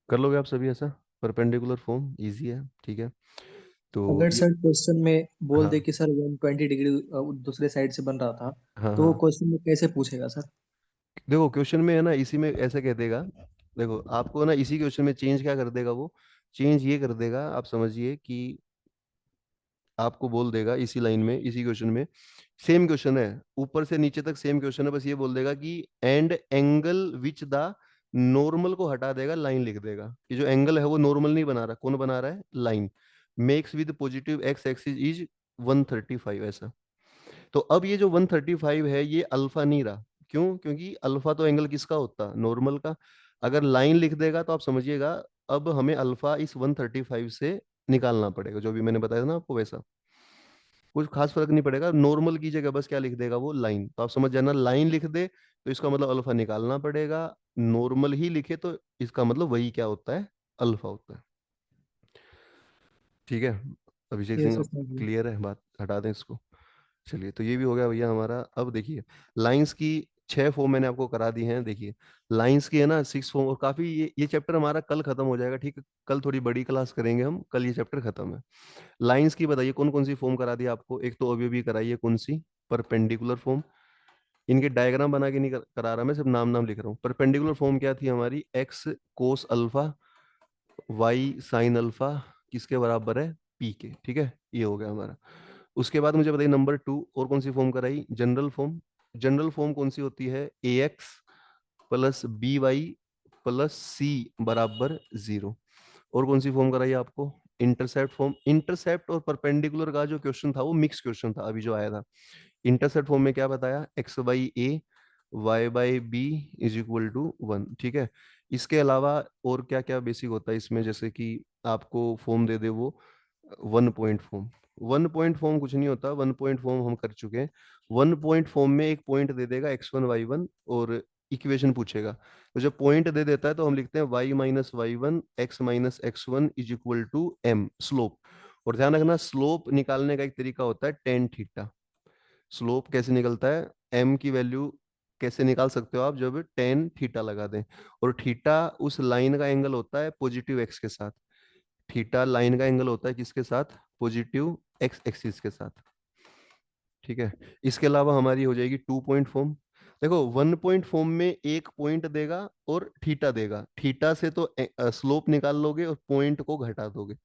कर लोगे आप सभी ऐसा, परपेंडिकुलर फॉर्म इजी है, ठीक है। तो अगर ये, सर क्वेश्चन में बोल दे हाँ कि सर 120 डिग्री दूसरे साइड से बन रहा था, हाँ तो वो हाँ, क्वेश्चन में कैसे पूछेगा सर? देखो क्वेश्चन में है ना, इसी में ऐसे कह देगा। देखो आपको ना इसी क्वेश्चन में चेंज क्या कर देगा वो, चेंज ये कर देगा, आप समझिए कि आपको बोल देगा इसी लाइन में, इसी क्वेश्चन में, सेम क्वेश्चन है, ऊपर से नीचे तक सेम क्वेश्चन है, बस ये बोल देगा कि and angle which the normal को हटा देगा, लाइन लिख देगा कि जो एंगल है वो नॉर्मल नहीं बना रहा, कौन बना रहा है, line, makes with positive x axis is 135 ऐसा। तो अब ये जो 135 है ये अल्फा नहीं रहा, क्यों, क्योंकि अल्फा तो एंगल किसका होता, नॉर्मल का। अगर लाइन लिख देगा तो आप समझिएगा, अब हमें अल्फा इस 135 से निकालना पड़ेगा, जो भी मैंने बताया था ना आपको वैसा, कुछ खास फर्क नहीं पड़ेगा, नॉर्मल की जगह बस क्या लिख देगा वो, लाइन। तो आप समझ जाना, लाइन लिख दे तो इसका मतलब अल्फा निकालना पड़ेगा, नॉर्मल ही लिखे तो इसका मतलब वही क्या होता है, अल्फा होता है। ठीक है, अभिषेक ये सिंह, सर अब समझ गया। क्लियर है बात, हटा दें इसको। चलिए, तो ये भी हो गया भैया हमारा। अब देखिए, लाइंस की 6 फॉर्म मैंने आपको करा दी हैं, देखिए लाइंस की है ना 6 फॉर्म, और काफी ये चैप्टर हमारा कल खत्म हो जाएगा, ठीक है, कल थोड़ी बड़ी क्लास करेंगे हम, कल ये चैप्टर खत्म है। लाइंस की बताइए कौन कौन सी फॉर्म करा दी आपको, एक तो अभी भी कराइए, कौन सी, परपेंडिकुलर फॉर्म। इनके डायग्राम बना के नहीं करा रहा मैं, सिर्फ नाम नाम लिख रहा हूँ। परपेंडिकुलर फॉर्म क्या थी हमारी, X cos alpha, Y sin alpha, किसके बराबर है, पी के, ठीक है, ये हो गया हमारा। उसके बाद मुझे बताइए नंबर 2, और कौन सी फॉर्म कराई, जनरल फॉर्म। जनरल फॉर्म कौन सी होती है, a x plus b y plus c बराबर 0। और कौन सी फॉर्म कराई आपको, इंटरसेप्ट फॉर्म। इंटरसेप्ट और परपेंडिकुलर का जो क्वेश्चन था वो मिक्स क्वेश्चन था अभी जो आया था। इंटरसेप्ट फॉर्म में क्या बताया, X by A Y by B is equal to 1, ठीक है। इसके अलावा और क्या क्या बेसिक होता है इसमें, जैसे कि आपको फॉर्म दे दे वो 1 पॉइंट फॉर्म। 1 पॉइंट फॉर्म कुछ नहीं होता, 1 पॉइंट फॉर्म हम कर चुके हैं। 1 पॉइंट फॉर्म में एक पॉइंट दे देगा x1 y1, और इक्वेशन पूछेगा, तो जब पॉइंट दे देता है तो हम लिखते हैं y-y1 x-x1 is equal to m slope. और ध्यान रखना, स्लोप निकालने का एक तरीका होता है टेन थीटा। स्लोप कैसे निकलता है, एम की वैल्यू कैसे निकाल सकते हो आप, जब टेन थीटा लगा दें, और थीटा उस लाइन का एंगल होता है पॉजिटिव एक्स के साथ। थीटा लाइन का एंगल होता है किसके साथ, पॉजिटिव एक्स एक्सिस के साथ, ठीक है। इसके अलावा हमारी हो जाएगी 2 पॉइंट फॉर्म। देखो 1 पॉइंट फॉर्म में एक पॉइंट देगा और थीटा देगा, थीटा से तो स्लोप निकाल लोगे और पॉइंट को घटा दोगे।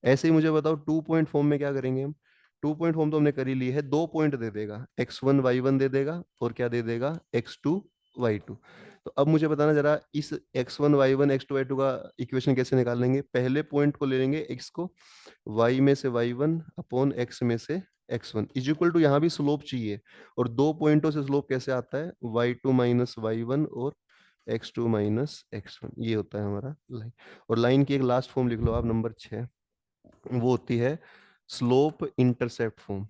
ऐसे ही मुझे बताओ 2 पॉइंट फॉर्म में क्या करेंगे हम। 2 पॉइंट फॉर्म तो हमने कर ही ली है, 2 पॉइंट दे देगा, x1 y1 दे देगा, और क्या दे देगा, x2 y2। तो अब मुझे बताना जरा, इस x1 y1 x2 y2 का इक्वेशन कैसे निकालेंगे। पहले पॉइंट को ले लेंगे x को, y में से y1 अपॉन x में से x1 इज इक्वल टू, यहाँ भी स्लोप चाहिए, और दो पॉइंटों से स्लोप कैसे आता है, y2 माइनस y1 और x2 माइनस x1, ये होता है हमारा लाइन। और लाइन की एक लास्ट फॉर्म लिख लो आप, नंबर 6, वो होती है स्लोप इंटरसेप्ट फॉर्म,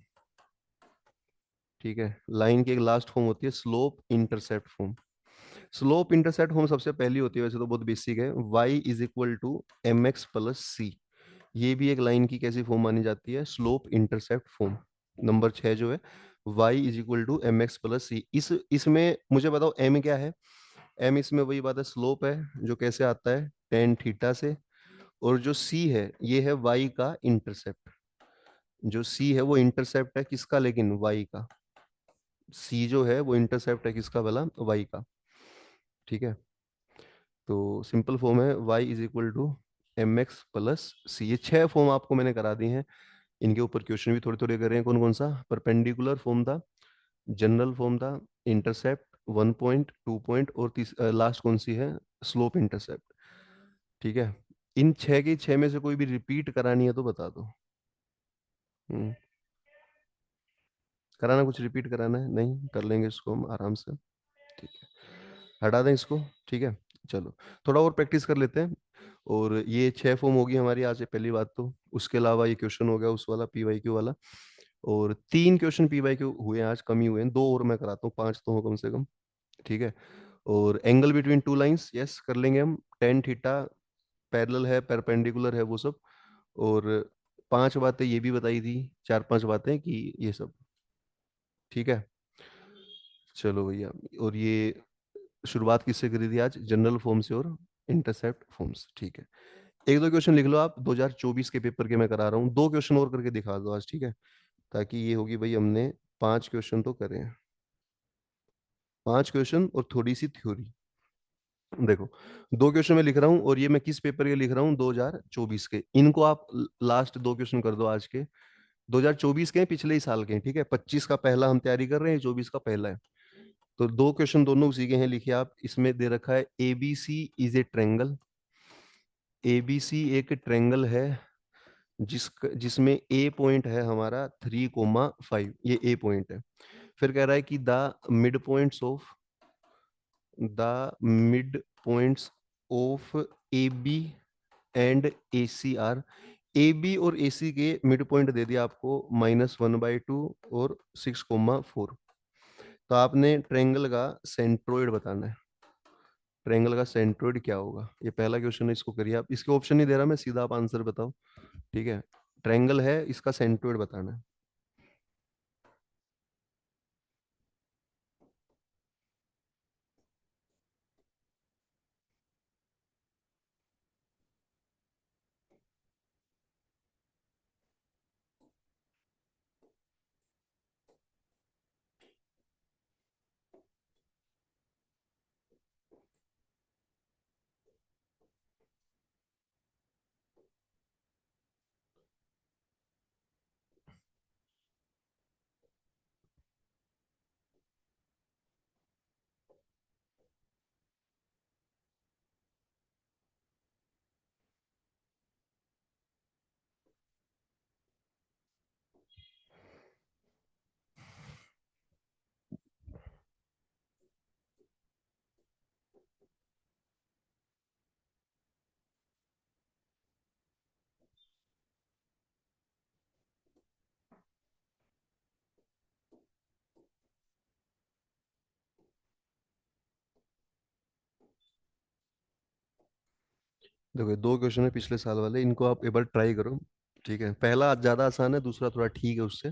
ठीक है। लाइन की एक लास्ट फॉर्म होती है slope intercept form. Slope intercept form सबसे पहली होती है, वैसे तो बहुत बेसिक है, y is equal to m x plus c. ये भी एक लाइन की कैसी फॉर्म मानी जाती है, स्लोप इंटरसेप्ट फॉर्म। नंबर 6 जो है, y is equal to m x plus c. इसमें मुझे बताओ m क्या है। m इसमें वही बात है, स्लोप है, जो कैसे आता है, टेन थीटा से। और जो c है ये है y का इंटरसेप्ट। जो c है वो इंटरसेप्ट है किसका, लेकिन y का। c जो है वो इंटरसेप्ट है किसका भला, y का, ठीक है। तो सिंपल फॉर्म है y is equal to m x plus c. ये 6 फॉर्म आपको मैंने करा दी हैं, इनके ऊपर क्वेश्चन भी थोड़े थोड़े कर रहे हैं। कौन कौन सा, परपेंडिकुलर फॉर्म था, जनरल फॉर्म था, इंटरसेप्ट, 1 पॉइंट, 2 पॉइंट, और लास्ट कौन सी है, स्लोप इंटरसेप्ट, ठीक है। इन 6 की 6 में से कोई भी रिपीट करानी है तो बता दो। हम्म, कराना, कुछ रिपीट कराना है, नहीं कर लेंगे इसको हम आराम से, ठीक है, हटा दें इसको, ठीक है। चलो, थोड़ा और प्रैक्टिस कर लेते हैं। और ये 6 फॉर्म होगी हमारी आज से, पहली बात तो। उसके अलावा ये क्वेश्चन हो गया उस वाला PYQ वाला, और 3 क्वेश्चन PYQ हुए हैं आज, कम ही हुए हैं, दो और मैं कराता हूँ, 5 तो हो कम से कम, ठीक है। और angle between two lines, yes कर लेंगे हम, टेन थीटा पैरेलल है, परपेंडिकुलर है वो सब। और पांच बातें ये भी बताई थी, चार पांच बातें कि ये सब। ठीक है, चलो भैया। और ये शुरुआत किससे करी थी आज? जनरल फॉर्म से और इंटरसेप्ट फॉर्म्स। ठीक है, एक दो क्वेश्चन लिख लो आप, 2024 के पेपर के मैं करा रहा हूँ, दो क्वेश्चन और करके दिखा दो आज, ठीक है? ताकि ये होगी भाई हमने पांच क्वेश्चन तो करे हैं, पांच क्वेश्चन और थोड़ी सी थ्योरी। देखो, दो क्वेश्चन मैं लिख रहा हूँ, और ये मैं किस पेपर के लिख रहा हूँ? 2024 के। इनको आप लास्ट दो क्वेश्चन कर दो आज के। 2024 के हैं, पिछले ही साल के हैं, ठीक है? 25 का पहला हम तैयारी कर रहे हैं, 24 का पहला है। तो दो क्वेश्चन दोनों उसी के हैं, लिखिए आप। इसमें दे रखा है ABC is a triangle. ABC एक ट्रेंगल है जिसमें ए पॉइंट है हमारा 3,5, ये ए पॉइंट है। फिर कह रहा है कि the mid points of A B and A C are. A B और ए सी के मिड पॉइंट दे दिया आपको -1/2 और 6,4। तो आपने ट्रेंगल का सेंट्रोइड बताना है। ट्रेंगल का सेंट्रोइड क्या होगा? ये पहला क्वेश्चन है, इसको करिए आप। इसके ऑप्शन नहीं दे रहा मैं, सीधा आप आंसर बताओ। ठीक है, ट्रेंगल है, इसका सेंट्रोइड बताना है। देखो, ये दो क्वेश्चन है पिछले साल वाले, इनको आप एक बार ट्राई करो। ठीक है, पहला ज्यादा आसान है, दूसरा थोड़ा ठीक है उससे।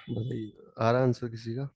बताइए, आ रहा आंसर किसी का?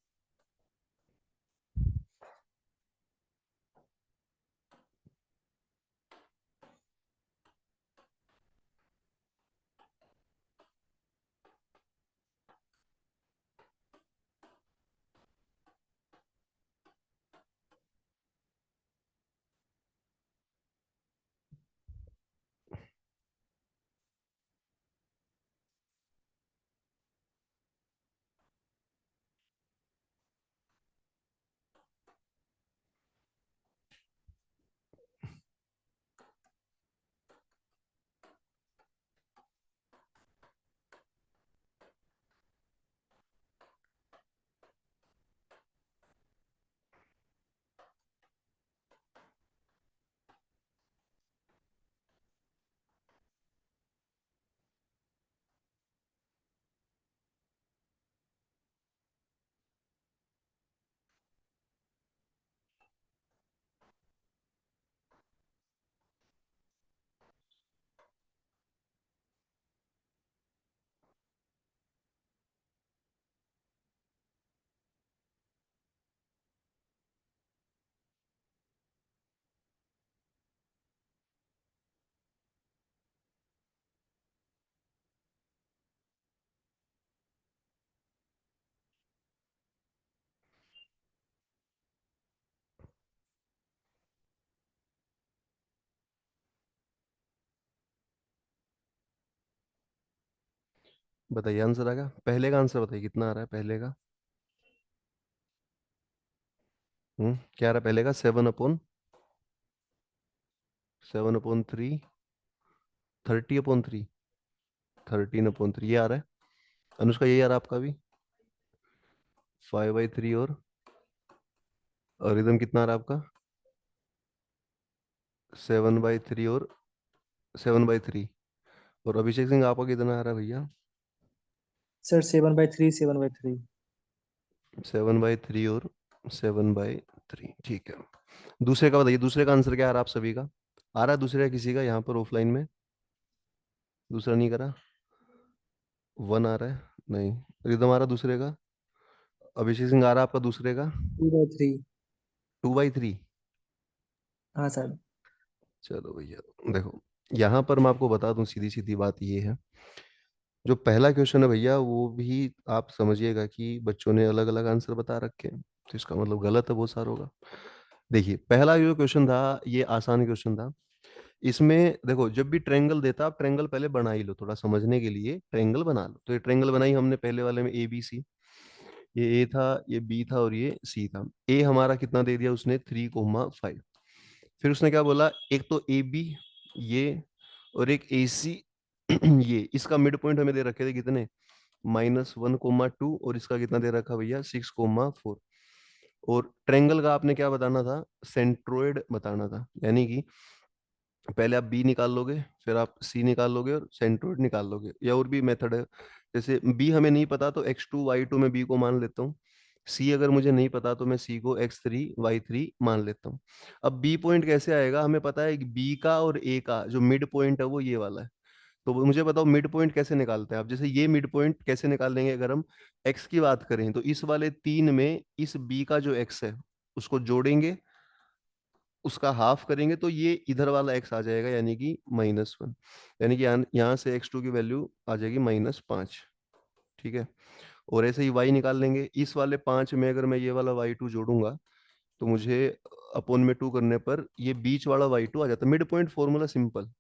बताइए आंसर आ गया। पहले का आंसर बताइए, कितना आ रहा है पहले का? क्या आ रहा है पहले का? 7/3, 30/3, 13/3 ये आ रहा है। अनुष्का यही आ रहा है आपका भी? 5/3 और रिदम कितना आ रहा है आपका? 7/3 और 7/3। और अभिषेक सिंह आपका कितना आ रहा है भैया? सर 7/3, 7/3। 7/3 और 7/3, ठीक है। दूसरे का बताइए, दूसरे का आंसर क्या आ रहा है आप सभी का? आ रहा है दूसरे का किसी का यहाँ पर ऑफलाइन में? दूसरा नहीं करा? 1 आ रहा है? नहीं। रिदम आ रहा दूसरे का? अभिषेक सिंह आ रहा है आपका दूसरे का? 2/3। 2/3। हाँ सर। चलो भैया देखो, यहाँ पर मैं आपको बता दूं, सीधी सीधी बात ये है, जो पहला क्वेश्चन है भैया वो भी आप समझिएगा कि बच्चों ने अलग अलग आंसर बता रखे हैं, तो इसका मतलब गलत है बहुत सारा होगा। देखिए पहला जो क्वेश्चन था ये आसान क्वेश्चन था। इसमें देखो, जब भी ट्रायंगल देता आप ट्रायंगल पहले बना ही लो, थोड़ा समझने के लिए ट्रायंगल बना लो। तो ये ट्रायंगल बनाई हमने पहले वाले में, ए बी सी। ये ए था, ये बी था और ये सी था। ए हमारा कितना दे दिया उसने? 3,5। फिर उसने क्या बोला, एक तो ए बी ये, और एक ए सी ये, इसका मिड पॉइंट हमें दे रखे थे कितने? -1,2, और इसका कितना दे रखा भैया? 6,4। और ट्रायंगल का आपने क्या बताना था? सेंट्रोइड बताना था, यानी कि पहले आप बी निकाल लोगे, फिर आप सी निकाल लोगे और सेंट्रोइड निकाल लोगे। या और भी मेथड है, जैसे बी हमें नहीं पता तो x2 y2 में बी को मान लेता हूँ। सी अगर मुझे नहीं पता तो मैं सी को x3 y3 मान लेता हूँ। अब बी पॉइंट कैसे आएगा? हमें पता है कि बी का और ए का जो मिड पॉइंट है वो ये वाला है। तो मुझे बताओ मिड पॉइंट कैसे निकालते हैं आप? जैसे ये मिड पॉइंट कैसे निकाल लेंगे? अगर हम एक्स की बात करें तो इस वाले 3 में इस बी का जो एक्स है उसको जोड़ेंगे, उसका हाफ करेंगे तो ये इधर वाला एक्स आ जाएगा, यानी कि -1। यानी कि यहाँ से x2 की वैल्यू आ जाएगी -5। ठीक है। और ऐसे ही y निकाल लेंगे, इस वाले 5 में अगर मैं ये वाला y2 जोड़ूंगा तो मुझे अपॉन में 2 करने पर ये बीच वाला y2 आ जाता है। Mid point formula simple.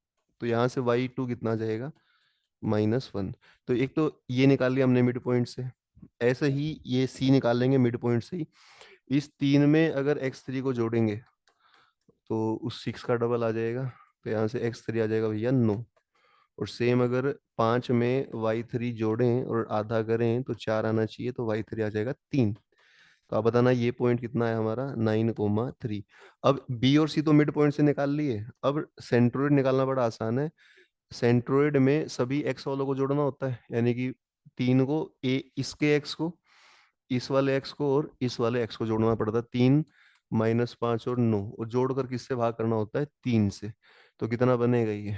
तो यहाँ से y2 कितना आ जाएगा? -1। तो एक तो ये निकाल लिया हमने मिड पॉइंट से। ऐसे ही ये c निकाल लेंगे मिड पॉइंट से ही। इस 3 में अगर x3 को जोड़ेंगे तो उस 6 का डबल आ जाएगा। तो यहाँ से x3 आ जाएगा भैया 9। और सेम अगर 5 में y3 जोड़ें और आधा करें तो 4 आना चाहिए, तो y3 आ जाएगा 3। तो आप बताना ये पॉइंट कितना है हमारा? 9,3। अब b और c तो मिड पॉइंट से निकाल लिए, अब सेंट्रोइड निकालना बड़ा आसान है। सेंट्रोइड में सभी x वालों को जोड़ना होता है, यानी कि 3 को, ए इसके x को, इस वाले x को और इस वाले x को जोड़ना पड़ता है। 3 -5 और 9, और जोड़कर किससे भाग करना होता है? 3 से। तो कितना बनेगा ये?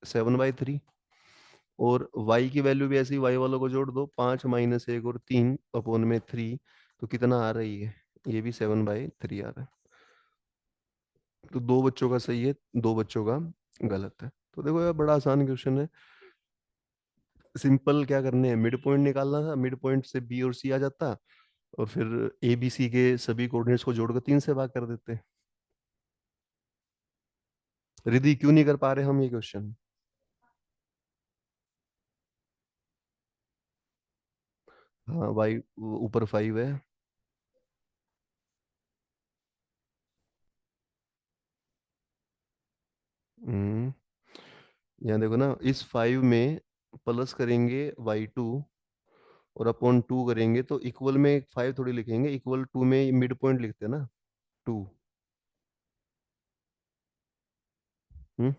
7/3। और y की वैल्यू भी ऐसी y वालों को जोड़ दो, 5 - 1 और 3/3, तो कितना आ रही है, ये भी 7/3 आ रहा है। तो दो बच्चों का सही है, दो बच्चों का गलत है। तो देखो यार बड़ा आसान क्वेश्चन है, सिंपल क्या करने हैं, मिड पॉइंट निकालना था, मिड पॉइंट से बी और सी आ जाता, और फिर ए बी सी के सभी कोऑर्डिनेट्स को जोड़कर 3 से भाग कर देते। रिद्धि क्यों नहीं कर पा रहे हम ये क्वेश्चन? हाँ वाई ऊपर 5 है। हम्म, यहाँ देखो ना, इस 5 में प्लस करेंगे y2 और अपॉन 2 करेंगे, तो इक्वल में 5 थोड़ी लिखेंगे, इक्वल 2 में मिड पॉइंट लिखते हैं ना, 2। हम्म,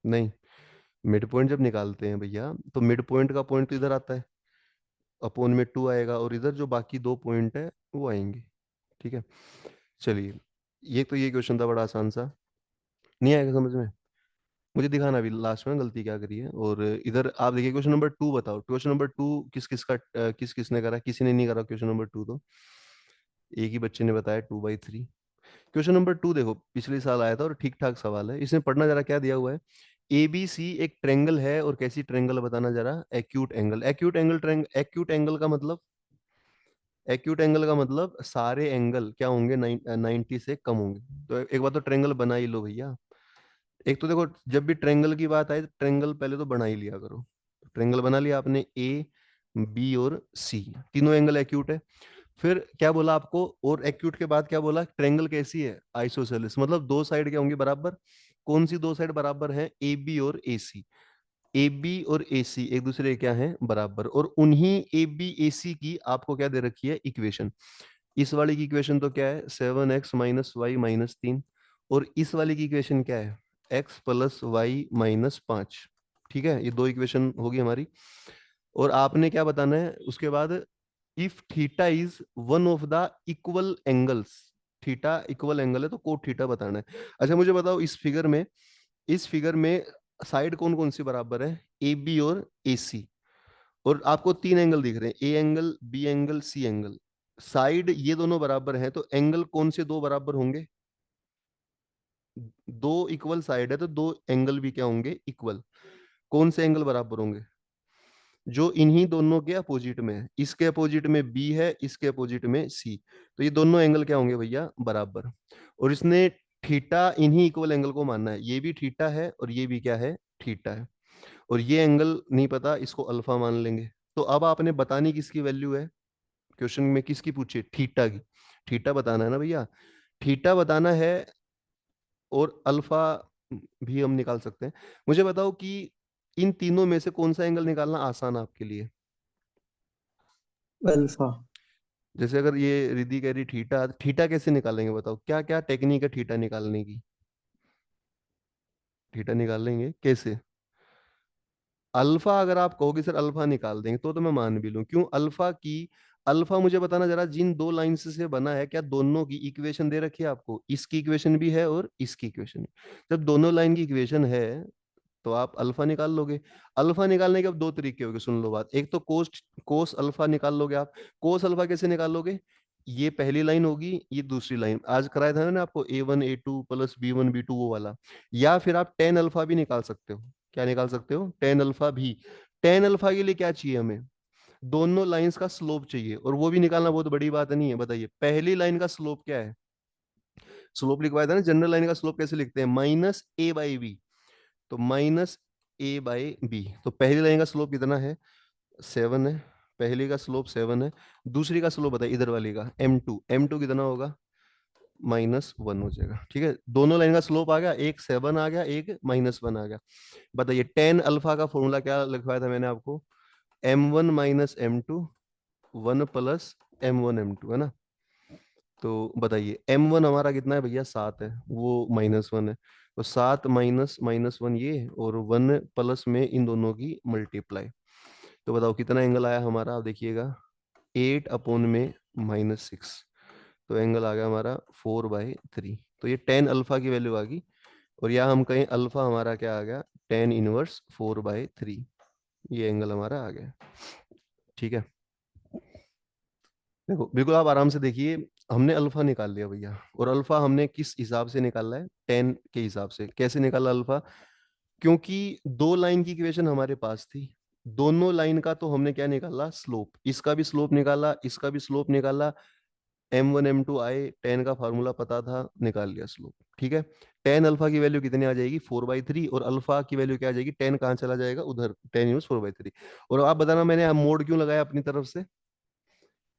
नहीं, मिड पॉइंट जब निकालते हैं भैया, तो मिड पॉइंट का पॉइंट तो इधर आता है, अपॉन में 2 आएगा, और इधर जो बाकी दो पॉइंट है वो आएंगे। ठीक है, चलिए, ये तो ये क्वेश्चन था बड़ा आसान सा, नहीं आएगा समझ में? मुझे दिखाना अभी लास्ट में गलती क्या करी है। और इधर आप देखिए, क्वेश्चन नंबर 2 बताओ, क्वेश्चन नंबर 2 किस किसने करा, किसी ने नहीं करा क्वेश्चन नंबर 2 तो, एक ही बच्चे ने बताया 2/3। क्वेश्चन नंबर 2 देखो, पिछले साल आया था और ठीक ठाक सवाल है, इसमें पढ़ना जरा क्या दिया हुआ है। ए बी सी एक ट्रेंगल है, और कैसी ट्रेंगल बताना जरा, एक्यूट एंगल, एक्यूट एंगल का मतलब, एक्यूट एंगल का मतलब सारे एंगल क्या होंगे, 90 से कम होंगे। तो एक बार तो ट्रेंगल बना ही लो भैया। एक तो देखो, जब भी ट्रेंगल की बात आए तो ट्रेंगल पहले तो बना ही लिया करो। ट्रेंगल बना लिया आपने, ए बी और सी, तीनों एंगल एक्यूट है। फिर क्या बोला आपको, और एक्यूट के बाद क्या बोला, ट्रेंगल कैसी है, आइसोसेलेस, मतलब दो साइड क्या होंगी, बराबर। कौन सी दो साइड बराबर है, ए बी और ए सी। ए बी और ए सी एक दूसरे के क्या है, बराबर, और उन्हीं ए बी ए सी की आपको क्या दे रखी है, इक्वेशन। इस वाली की इक्वेशन तो क्या है, 7x - y - 3, और इस वाली की इक्वेशन क्या है, x + y - 5। ठीक है, ये दो इक्वेशन होगी हमारी। और आपने क्या बताना है उसके बाद, if theta is one of the equal angles, theta equal angle है तो कोट थीटा बताना है। अच्छा मुझे बताओ, इस फिगर में साइड कौन कौन सी बराबर है, ए बी और ए सी, और आपको तीन एंगल दिख रहे हैं, A angle B angle C angle. Side ये दोनों बराबर हैं, तो एंगल कौन से दो बराबर होंगे, दो इक्वल साइड है तो दो एंगल भी क्या होंगे, इक्वल। कौन से एंगल बराबर होंगे, जो इन्हीं दोनों के अपोजिट में है, इसके अपोजिट में बी है, इसके अपोजिट में सी, तो ये दोनों एंगल क्या होंगे भैया, बराबर। और इसने थीटा इन्हीं इक्वल एंगल को मानना है, ये भी थीटा है और ये भी क्या है, थीटा है। और ये एंगल नहीं पता, इसको अल्फा मान लेंगे। तो अब आपने बतानी किसकी वैल्यू है, क्वेश्चन में किसकी पूछे, थीटा की। थीटा बताना है ना भैया, थीटा बताना है, और अल्फा भी हम निकाल सकते हैं। मुझे बताओ कि इन तीनों में से कौन सा एंगल निकालना आसान है आपके लिए। अल्फा। जैसे अगर ये रिद्धि कह रही थीटा, थीटा कैसे निकालेंगे बताओ, क्या क्या टेक्निक है थीटा निकालने की, थीटा निकालेंगे कैसे। अल्फा अगर आप कहोगे सर अल्फा निकाल देंगे, तो मैं मान भी लूं, क्यों अल्फा की, अल्फा मुझे बताना जरा, जिन दो लाइंस से बना है, क्या दोनों की इक्वेशन दे रखी है आपको, इसकी इक्वेशन भी है और इसकी इक्वेशन भी। जब दोनों लाइन की इक्वेशन है, तो आप अल्फा निकाल लोगे। अल्फा निकालने के अब दो तरीके हो गए, सुन लो बात, एक तो कोस कोस अल्फा निकाल लोगे आप। कोस अल्फा कैसे निकालोगे, ये पहली लाइन होगी, ये दूसरी लाइन, आज कराया था ना आपको, A1 A2 plus B1 B2 वो वाला। या फिर आप टेन अल्फा भी निकाल सकते हो, क्या निकाल सकते हो, टेन अल्फा भी। टेन अल्फा के लिए क्या चाहिए हमें, दोनों लाइंस का स्लोप चाहिए, और वो भी निकालना बहुत बड़ी बात नहीं है। बताइए पहली लाइन का स्लोप क्या है, स्लोप लिखवाया था ना, जनरल लाइन का स्लोप कैसे लिखते हैं, -a/b। तो -a/b, तो पहली लाइन का स्लोप कितना है, 7 है। पहली का स्लोप 7 है, दूसरी का स्लोप बताइए, इधर वाली का m2 कितना होगा, -1 हो जाएगा। ठीक है, दोनों लाइन का स्लोप आ गया, एक 7 आ गया, एक -1 आ गया। बताइए टेन अल्फा का फॉर्मूला क्या लिखवाया था मैंने आपको, m1 - m2, 1 + m1 m2 है ना। तो बताइए m1 हमारा कितना है भैया, 7 है, वो -1 है, तो 7 माइनस -1 ये, और 1 प्लस में इन दोनों की मल्टीप्लाई। तो बताओ कितना एंगल आया हमारा, आप देखिएगा, 8 अपॉन में -6। तो एंगल आ गया हमारा 4/3। तो ये टेन अल्फा की वैल्यू आ गई, और यहाँ हम कहें अल्फा हमारा क्या आ गया, टेन इनवर्स 4/3। ये एंगल हमारा आ गया। ठीक है, देखो बिल्कुल आप आराम से देखिए, हमने अल्फा निकाल लिया भैया, और अल्फा हमने किस हिसाब से निकाला है, टेन के हिसाब से। कैसे निकाला अल्फा, क्योंकि दो लाइन की इक्वेशन हमारे पास थी, दोनों लाइन का तो हमने क्या निकाला, स्लोप। इसका भी स्लोप निकाला, इसका भी स्लोप निकाला, M1 M2 आए, टेन का फार्मूला पता था, निकाल लिया स्लोप। ठीक है, टेन अल्फा की वैल्यू कितनी आ जाएगी, 4/3, और अल्फा की वैल्यू क्या आ जाएगी, टेन कहाँ चला जाएगा, उधर, टेन यूज 4/3। और आप बताना मैंने यहाँ मोड क्यों लगाया अपनी तरफ से।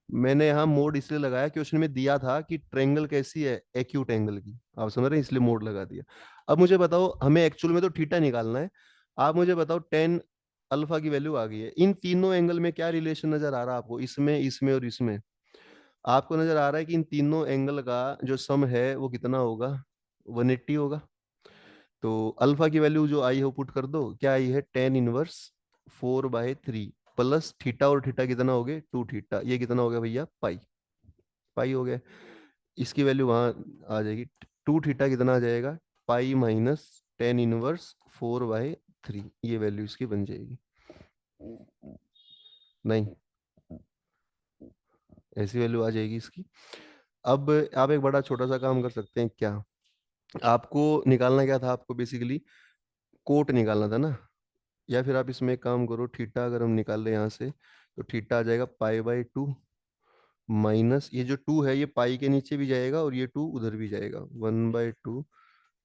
मैंने यहाँ मोड इसलिए लगाया कि उसने में दिया था कि ट्रेंगल कैसी है, एक्यूट एंगल की, आप समझ रहे हैं, इसलिए मोड लगा दिया। अब मुझे बताओ, हमें एक्चुअल में तो थीटा निकालना है। आप मुझे बताओ, टेन अल्फा की वैल्यू आ गई है, इन तीनों एंगल में क्या रिलेशन नजर आ रहा है आपको, इसमें, इसमें और इसमें। आपको नजर आ रहा है कि इन तीनों एंगल का जो सम है वो कितना होगा, 180 होगा। तो अल्फा की वैल्यू जो आई हो पुट कर दो, क्या आई है, टेन इनवर्स 4/3 प्लस थीटा, और थीटा कितना हो गया, 2 थीटा, ये कितना हो गया भैया, पाई। पाई हो गया, इसकी वैल्यू वहां आ जाएगी, 2 थीटा कितना आ जाएगा, पाई माइनस टेन इनवर्स 4/3, ये वैल्यू इसकी बन जाएगी। नहीं, ऐसी वैल्यू आ जाएगी इसकी। अब आप एक बड़ा छोटा सा काम कर सकते हैं, क्या, आपको निकालना क्या था, आपको बेसिकली कोट निकालना था ना। या फिर आप इसमें एक काम करो, थीटा अगर हम निकाल ले यहाँ से, तो थीटा आ जाएगा पाई/2 माइनस, ये जो टू है ये पाई के नीचे भी जाएगा, और ये टू उधर भी जाएगा, 1/2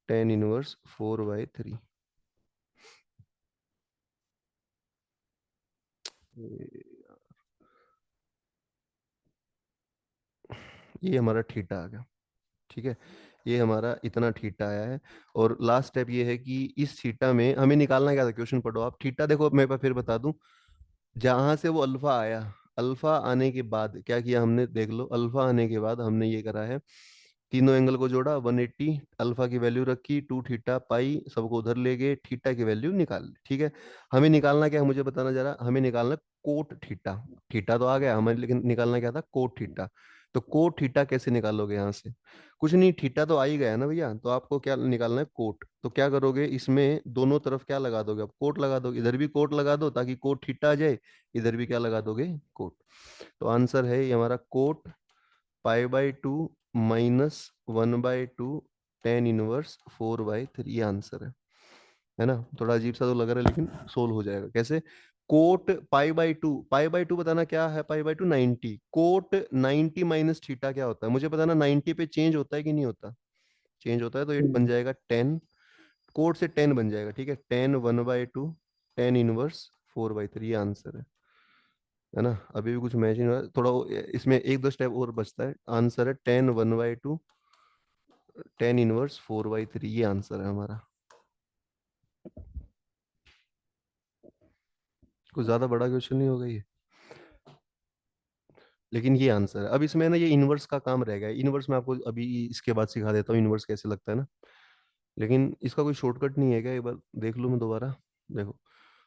टेन इनवर्स 4/3। ये हमारा थीटा आ गया। ठीक है, ये हमारा इतना थीटा आया है। और लास्ट स्टेप ये है कि इस थीटा में हमें निकालना क्या था, क्वेश्चन पढ़ो आप, थीटा देखो मैं फिर बता दूं, जहां से वो अल्फा आया, अल्फा आने के बाद क्या किया हमने, देख लो, अल्फा आने के बाद हमने ये करा है, तीनों एंगल को जोड़ा, 180, अल्फा की वैल्यू रखी, 2 थीटा पाई, सबको उधर ले गए, थीटा की वैल्यू निकाल ली। ठीक है, हमें निकालना क्या है, मुझे बताना जरा, हमें निकालना कोट थीटा। थीटा तो आ गया हमें, लेकिन निकालना क्या था, कोट थीटा। तो कोट थीटा कैसे निकालोगे यहाँ से, कुछ नहीं, थीटा तो आ ही गया ना भैया, तो आपको क्या निकालना है, कोट। तो क्या करोगे, इसमें दोनों तरफ क्या लगा दोगे, आप कोट लगा दोगे, इधर भी कोट लगा दो ताकि कोट थीटा आ जाए, इधर भी क्या लगा दोगे, कोट। तो आंसर है ये हमारा कोट पाई/2 माइनस 1/2 टेन इनवर्स 4/3, ये आंसर है ना। थोड़ा अजीब सा तो लग रहा है, लेकिन सोल्व हो जाएगा कैसे, कोट पाई/2, पाई/2 बताना क्या है, पाई/2 90, कोट 90 माइनस थीटा क्या होता है, मुझे बताना, 90 पे चेंज होता है कि नहीं होता, चेंज होता है, तो ये बन हम्म, जाएगा 10, कोट से 10 बन जाएगा। ठीक है, 10 1/2 टेन इनवर्स 4/3, ये आंसर है ना। अभी भी कुछ मैच नहीं हो रहा, थोड़ा इसमें एक दो स्टेप और बचता है, आंसर है 10 1/2 टेन इनवर्स 4/3, ये आंसर है हमारा। कुछ ज्यादा बड़ा क्वेश्चन नहीं होगा ये, लेकिन ये आंसर है। अब इसमें ना ये इनवर्स का काम रह गया है, इनवर्स मैं आपको अभी इसके बाद सिखा देता हूँ, इनवर्स कैसे लगता है ना। लेकिन इसका कोई शॉर्टकट नहीं है क्या, एक बार देख लूँ मैं दोबारा। देखो,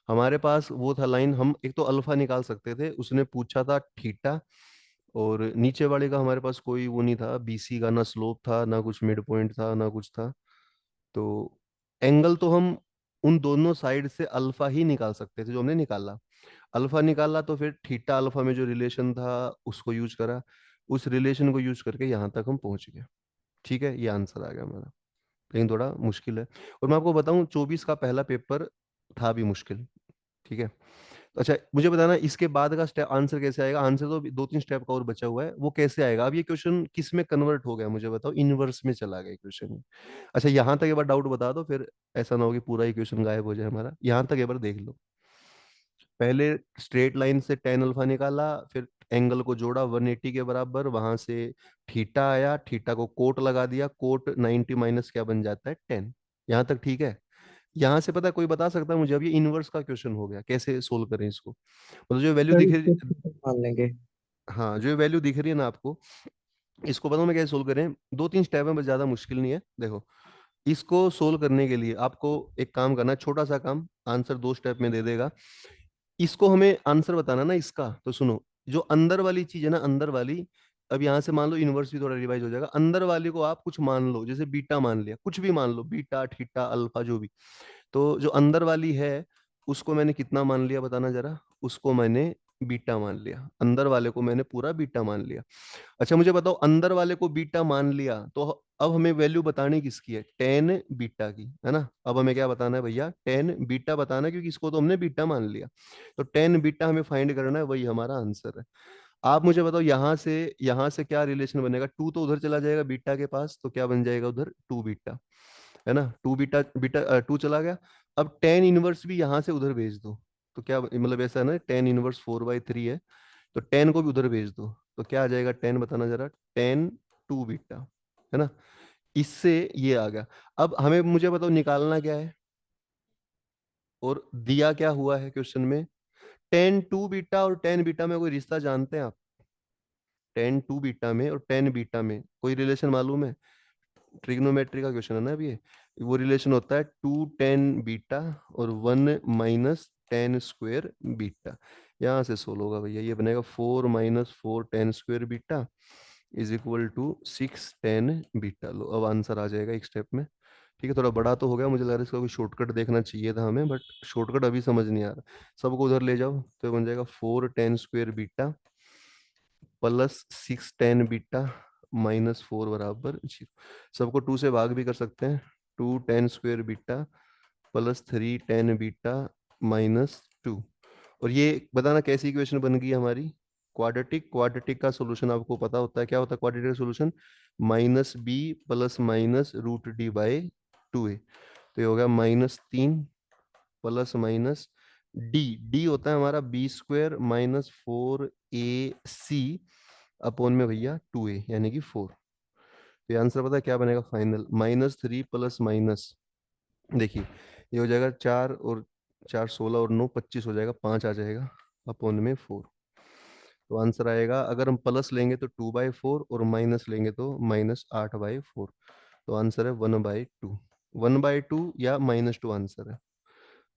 हमारे पास वो था लाइन, हम एक तो अल्फा निकाल सकते थे, उसने पूछा था थीटा, और नीचे वाले का हमारे पास कोई वो नहीं था, बीसी का ना स्लोप था, ना कुछ मिड पॉइंट था, ना कुछ था। तो एंगल तो हम उन दोनों साइड से अल्फा ही निकाल सकते थे, जो हमने निकाला, अल्फा निकाला, तो फिर थीटा अल्फा में जो रिलेशन था उसको यूज करा, उस रिलेशन को यूज करके यहाँ तक हम पहुंच गए। ठीक है, ये आंसर आ गया हमारा, लेकिन थोड़ा मुश्किल है। और मैं आपको बताऊं, 24 का पहला पेपर था भी मुश्किल। ठीक है, अच्छा मुझे बताना, इसके बाद का स्टेप आंसर कैसे आएगा, आंसर तो दो तीन स्टेप का और बचा हुआ है, वो कैसे आएगा। अब ये क्वेश्चन किस में कन्वर्ट हो गया, मुझे बताओ, इनवर्स में चला गया क्वेश्चन। अच्छा यहाँ तक एक बार डाउट बता दो, फिर ऐसा ना हो कि पूरा ही क्वेश्चन गायब हो जाए हमारा, यहाँ तक एक बार देख लो। पहले स्ट्रेट लाइन से टेन अल्फा निकाला, फिर एंगल को जोड़ा 180 के बराबर, वहां से थीटा आया, थीटा को कोट लगा दिया, कोट 90 माइनस क्या बन जाता है, 10। यहाँ तक ठीक है। यहाँ से पता है, कोई बता सकता है मुझे, अब ये इनवर्स का क्वेश्चन हो गया, कैसे सोल्व करें इसको, मतलब जो वैल्यू सर दिख रही, इसको थीटा मान लेंगे। हाँ जो वैल्यू दिख रही है ना आपको, इसको बताऊँ मैं कैसे सोल्व करें, दो तीन स्टेप है, बस ज्यादा मुश्किल नहीं है। देखो, इसको सोल्व करने के लिए आपको एक काम करना है, छोटा सा काम, आंसर 2 स्टेप में दे देगा। इसको हमें आंसर बताना ना इसका, तो सुनो, जो अंदर वाली चीज है ना, अंदर वाली, अब यहाँ से मान लो इनवर्स भी थोड़ा रिवाइज हो जाएगा। अंदर वाले को आप कुछ मान लो, जैसे बीटा मान लिया, कुछ भी मान लो, बीटा थीटा अल्फा जो भी। तो जो अंदर वाली है उसको मैंने कितना मान लिया बताना जरा, उसको मैंने बीटा मान लिया, अंदर वाले को मैंने पूरा बीटा मान लिया। अच्छा मुझे बताओ, अंदर वाले को बीटा मान लिया तो अब हमें वैल्यू बतानी किसकी है, टेन बीटा की, है ना। अब हमें क्या बताना है भैया, टेन बीटा बताना है, क्योंकि इसको तो हमने बीटा मान लिया। तो टेन बीटा हमें फाइंड करना है, वही हमारा आंसर है। आप मुझे बताओ यहाँ से क्या रिलेशन बनेगा, टू तो उधर चला जाएगा बीटा के पास, तो क्या बन जाएगा उधर, टू बीटा, है ना। टू बीटा, बीटा टू चला गया। अब टेन इनवर्स भी यहाँ से उधर भेज दो, तो क्या मतलब ऐसा है ना, टेन इनवर्स 4/3 है, तो टेन को भी उधर भेज दो, तो क्या आ जाएगा टेन बताना जरा, टेन टू बीटा, है ना। इससे ये आ गया। अब हमें मुझे बताओ निकालना क्या है, और दिया क्या हुआ है क्वेश्चन में, टेन टू बीटा और टेन बीटा में कोई रिश्ता जानते हैं आप, टेन टू बीटा में और टेन बीटा में कोई रिलेशन मालूम है, ट्रिग्नोमेट्री का क्वेश्चन है ना अभी ये। वो रिलेशन होता है टू टेन बीटा और one minus tan square beta. यहाँ से सोल्व होगा भैया, ये बनेगा four minus four tan square beta is equal to six tan beta. लो अब आंसर आ जाएगा एक स्टेप में। ठीक है, थोड़ा बड़ा तो हो गया, मुझे लग रहा है इसका कोई शॉर्टकट देखना चाहिए था हमें, बट शॉर्टकट अभी समझ नहीं आ रहा। सबको उधर ले जाओ, तो बन जाएगा four tan square beta plus six tan beta minus four बराबर जीरो। सबको टू से भाग भी कर सकते हैं, two tan square beta plus three tan beta minus two. और ये बताना कैसी इक्वेशन बन गई हमारी, क्वाड्रेटिक। क्वाड्रेटिक का सॉल्यूशन आपको पता होता है, क्या होता है क्वाड्रेटिक का solution, minus b plus minus root d by two a. तो ये हो गया माइनस तीन प्लस माइनस डी, डी होता है हमारा बी स्क्वेयर माइनस फोर ए सी अपॉन में भैया टू ए, यानी कि फोर। तो ये आंसर पता है क्या बनेगा final, minus three plus minus, देखिए ये हो जाएगा चार और चार सोलह और नौ पच्चीस हो जाएगा, पाँच आ जाएगा अपॉन में फोर। तो आंसर आएगा, अगर हम प्लस लेंगे तो टू बाई फोर और माइनस लेंगे तो माइनस आठ बाई फोर। तो आंसर है one by two, one by two या माइनस टू आंसर है।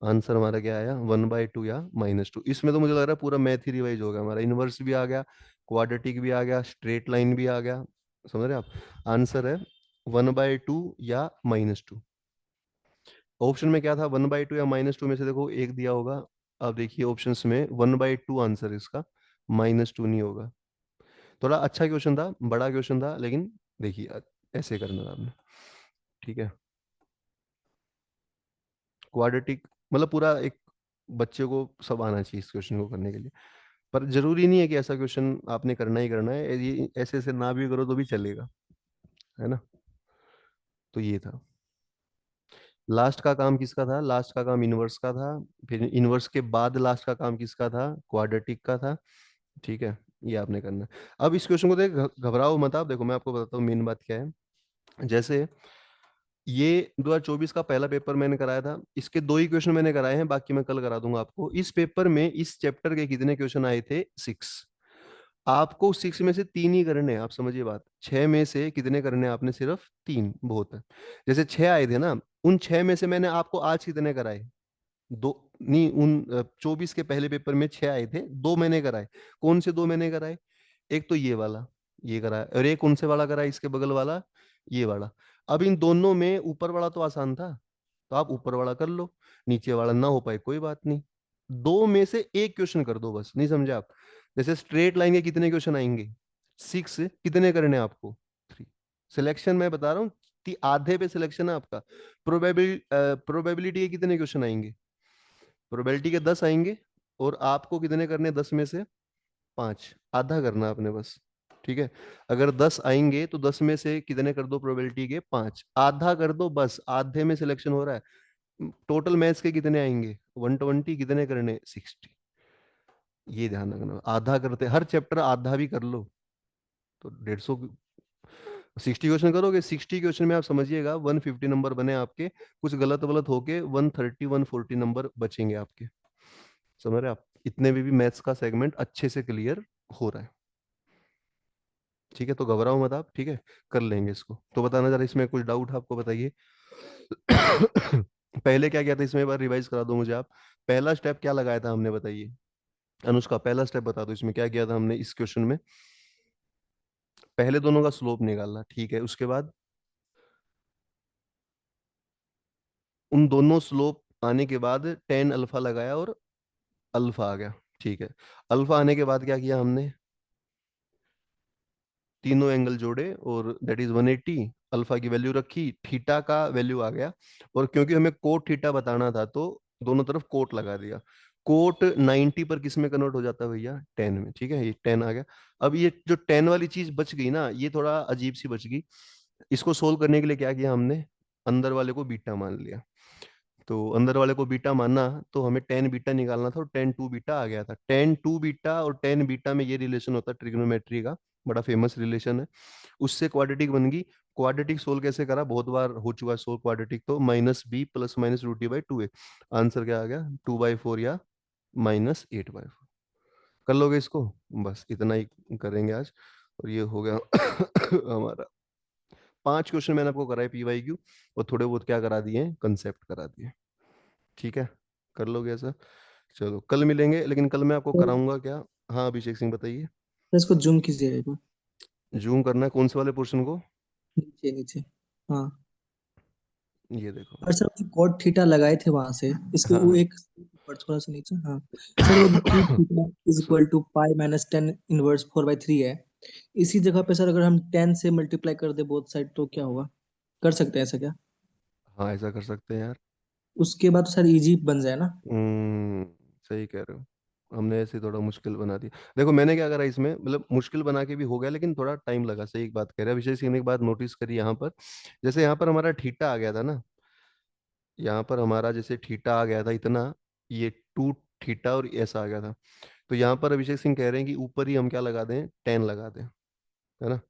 आंसर हमारा क्या आया, वन बाई टू या माइनस टू। इसमें तो मुझे लग रहा है पूरा मैथ ही रिवाइज होगा हमारा, इनवर्स भी आ गया, क्वाड्रेटिक भी आ गया, स्ट्रेट लाइन भी आ गया, समझ रहे हैं आप। आंसर है वन बाई टू या माइनस टू। ऑप्शन में क्या था, वन बाई टू या माइनस टू में से देखो एक दिया होगा। अब देखिए ऑप्शंस में वन बाई टू आंसर है इसका, माइनस टू नहीं होगा। थोड़ा अच्छा क्वेश्चन था, बड़ा क्वेश्चन था, लेकिन देखिए ऐसे करना था आपने। ठीक है, क्वाड्रेटिक मतलब पूरा एक बच्चे को सब आना चाहिए इस क्वेश्चन को करने के लिए। पर जरूरी नहीं है कि ऐसा क्वेश्चन आपने करना ही करना है, ये ऐसे ऐसे ना भी करो तो भी चलेगा, है ना। तो ये था, लास्ट का काम किसका था, लास्ट का काम इनवर्स का था, फिर इनवर्स के बाद लास्ट का काम किसका था, क्वाड्रेटिक का था। ठीक है, ये आपने करना है। अब इस क्वेश्चन को देख घबराओ मत आप, देखो मैं आपको बताता हूँ मेन बात क्या है। जैसे ये 2024 का पहला पेपर मैंने कराया था, इसके दो ही क्वेश्चन मैंने कराए हैं, बाकी मैं कल करा दूंगा आपको। इस पेपर में इस चैप्टर के कितने क्वेश्चन आए थे, सिक्स। आपको सिक्स में से तीन ही करने हैं, आप समझिए बात, छह में से कितने करने हैं आपने, सिर्फ तीन बहुत है। जैसे छह आए थे ना, उन छह में से मैंने आपको आज कितने कराए, दो नहीं, उन 24 के पहले पेपर में छह आए थे, दो मैंने कराए। कौन से दो मैंने कराए, एक तो ये वाला, ये कराया, और एक कौन से वाला कराया, इसके बगल वाला, ये वाला। अब इन दोनों में ऊपर वाला तो आसान था, तो आप ऊपर वाला कर लो, नीचे वाला ना हो पाए कोई बात नहीं, दो में से एक क्वेश्चन कर दो बस, नहीं समझे आप। जैसे स्ट्रेट लाइन के कितने क्वेश्चन आएंगे, सिक्स, कितने करने हैं आपको, थ्री। सिलेक्शन मैं बता रहा हूँ, आधे पे सिलेक्शन है आपका। प्रोबेबिलिटी के कितने क्वेश्चन आएंगे, प्रोबेबिलिटी के 10 आएंगे, और आपको कितने करने, 10 में से पांच, आधा करना आपने बस। ठीक है, अगर 10 आएंगे तो 10 में से कितने कर दो, प्रोबेबिलिटी के पांच, आधा कर दो बस, आधे में सिलेक्शन हो रहा है। टोटल मैथ्स के कितने आएंगे, 120, कितने करने, 60। ये ध्यान रखना, आधा करते हर चैप्टर आधा भी कर लो तो 150, 60 क्वेश्चन करोगे, 60 क्वेश्चन में आप समझिएगा 150 नंबर बने आपके, कुछ गलत वलत होके 130 140 नंबर बचेंगे आपके। समझ रहे आप, इतने में भी मैथ्स का सेगमेंट अच्छे से क्लियर हो रहा है। ठीक है, तो घबराओ मत आप, ठीक है, कर लेंगे इसको। तो बताना जरा, इसमें कुछ डाउट है आपको, बताइए। पहले क्या किया था इसमें, एक बार रिवाइज करा दो मुझे आप। पहला स्टेप क्या लगाया था हमने, बताइए अनुष्का, पहला स्टेप बता दो इसमें क्या किया था हमने इस क्वेश्चन में। पहले दोनों का स्लोप निकालना, ठीक है। उसके बाद उन दोनों स्लोप आने के बाद टेन अल्फा लगाया और अल्फा आ गया, ठीक है। अल्फा आने के बाद क्या किया हमने, तीनों एंगल जोड़े और दैट इज 180, अल्फा की वैल्यू रखी, थीटा का वैल्यू आ गया। और क्योंकि हमें कोट थीटा बताना था तो दोनों तरफ कोट लगा दिया। कोट 90 पर किस में कन्वर्ट हो जाता है भैया, 10 में, ठीक है। ये 10 आ गया। अब ये जो 10 वाली चीज बच गई ना, ये थोड़ा अजीब सी बच गई। इसको सोल्व करने के लिए क्या किया हमने, अंदर वाले को बीटा मान लिया। तो अंदर वाले को बीटा मानना, तो हमें टेन बीटा निकालना था और टेन टू बीटा आ गया था। टेन टू बीटा और टेन बीटा में ये रिलेशन होता है ट्रिग्नोमेट्री का, बड़ा फेमस रिलेशन है। उससे क्वाड्रेटिक बन गई। क्वाड्रेटिक सोल्व कैसे करा, बहुत बार हो चुका है सोल्व क्वाड्रेटिक, तो -b + -√t/2a। आंसर क्या आ गया, 2/4 या -8/4। कर लोगे इसको, बस इतना ही करेंगे आज। और ये हो गया हमारा 5 क्वेश्चन मैंने आपको कराए PYQ, और थोड़े बहुत क्या करा दिए, कंसेप्ट करा दिए, ठीक है। कर लोगे ऐसा। चलो कल मिलेंगे, लेकिन कल मैं आपको सर कराऊंगा क्या। हाँ अभिषेक सिंह बताइए। इसको जूम कीजिएगा एक बार। जूम करना है कौन से वाले पोर्शन को, नीचे नीचे। हाँ। ये देखो। और सर जो कॉट थीटा लगाए थे वहां से, इसके हाँ वो हाँ। एक ऊपर थोड़ा सा नीचे, हाँ। सर वो जो two theta is sorry. Equal to pi minus 10 inverse 4/3 है, इसी जगह पे सर अगर हम 10 से मल्टीप्लाई कर दे बोथ साइड तो क्या होगा? कर सकते हैं ऐसा क्या? हाँ ऐसा कर सकते हैं यार। उसके बाद तो सर इजी बन जाए ना? हम्म, सही कह रहे हो। हमने ऐसे थोड़ा मुश्किल बना दिया। देखो मैंने क्या करा इसमें, मतलब मुश्किल बना के भी हो गया, लेकिन थोड़ा टाइम लगा। सही एक बात कह रहे हैं अभिषेक सिंह ने, एक बात नोटिस करी यहाँ पर। जैसे यहाँ पर हमारा थीटा आ गया था ना, यहाँ पर हमारा जैसे थीटा आ गया था इतना, ये टू थीटा और ऐसा आ गया था। तो यहाँ पर अभिषेक सिंह कह रहे हैं कि ऊपर ही हम क्या लगा दें, 10 लगा दें, है ना।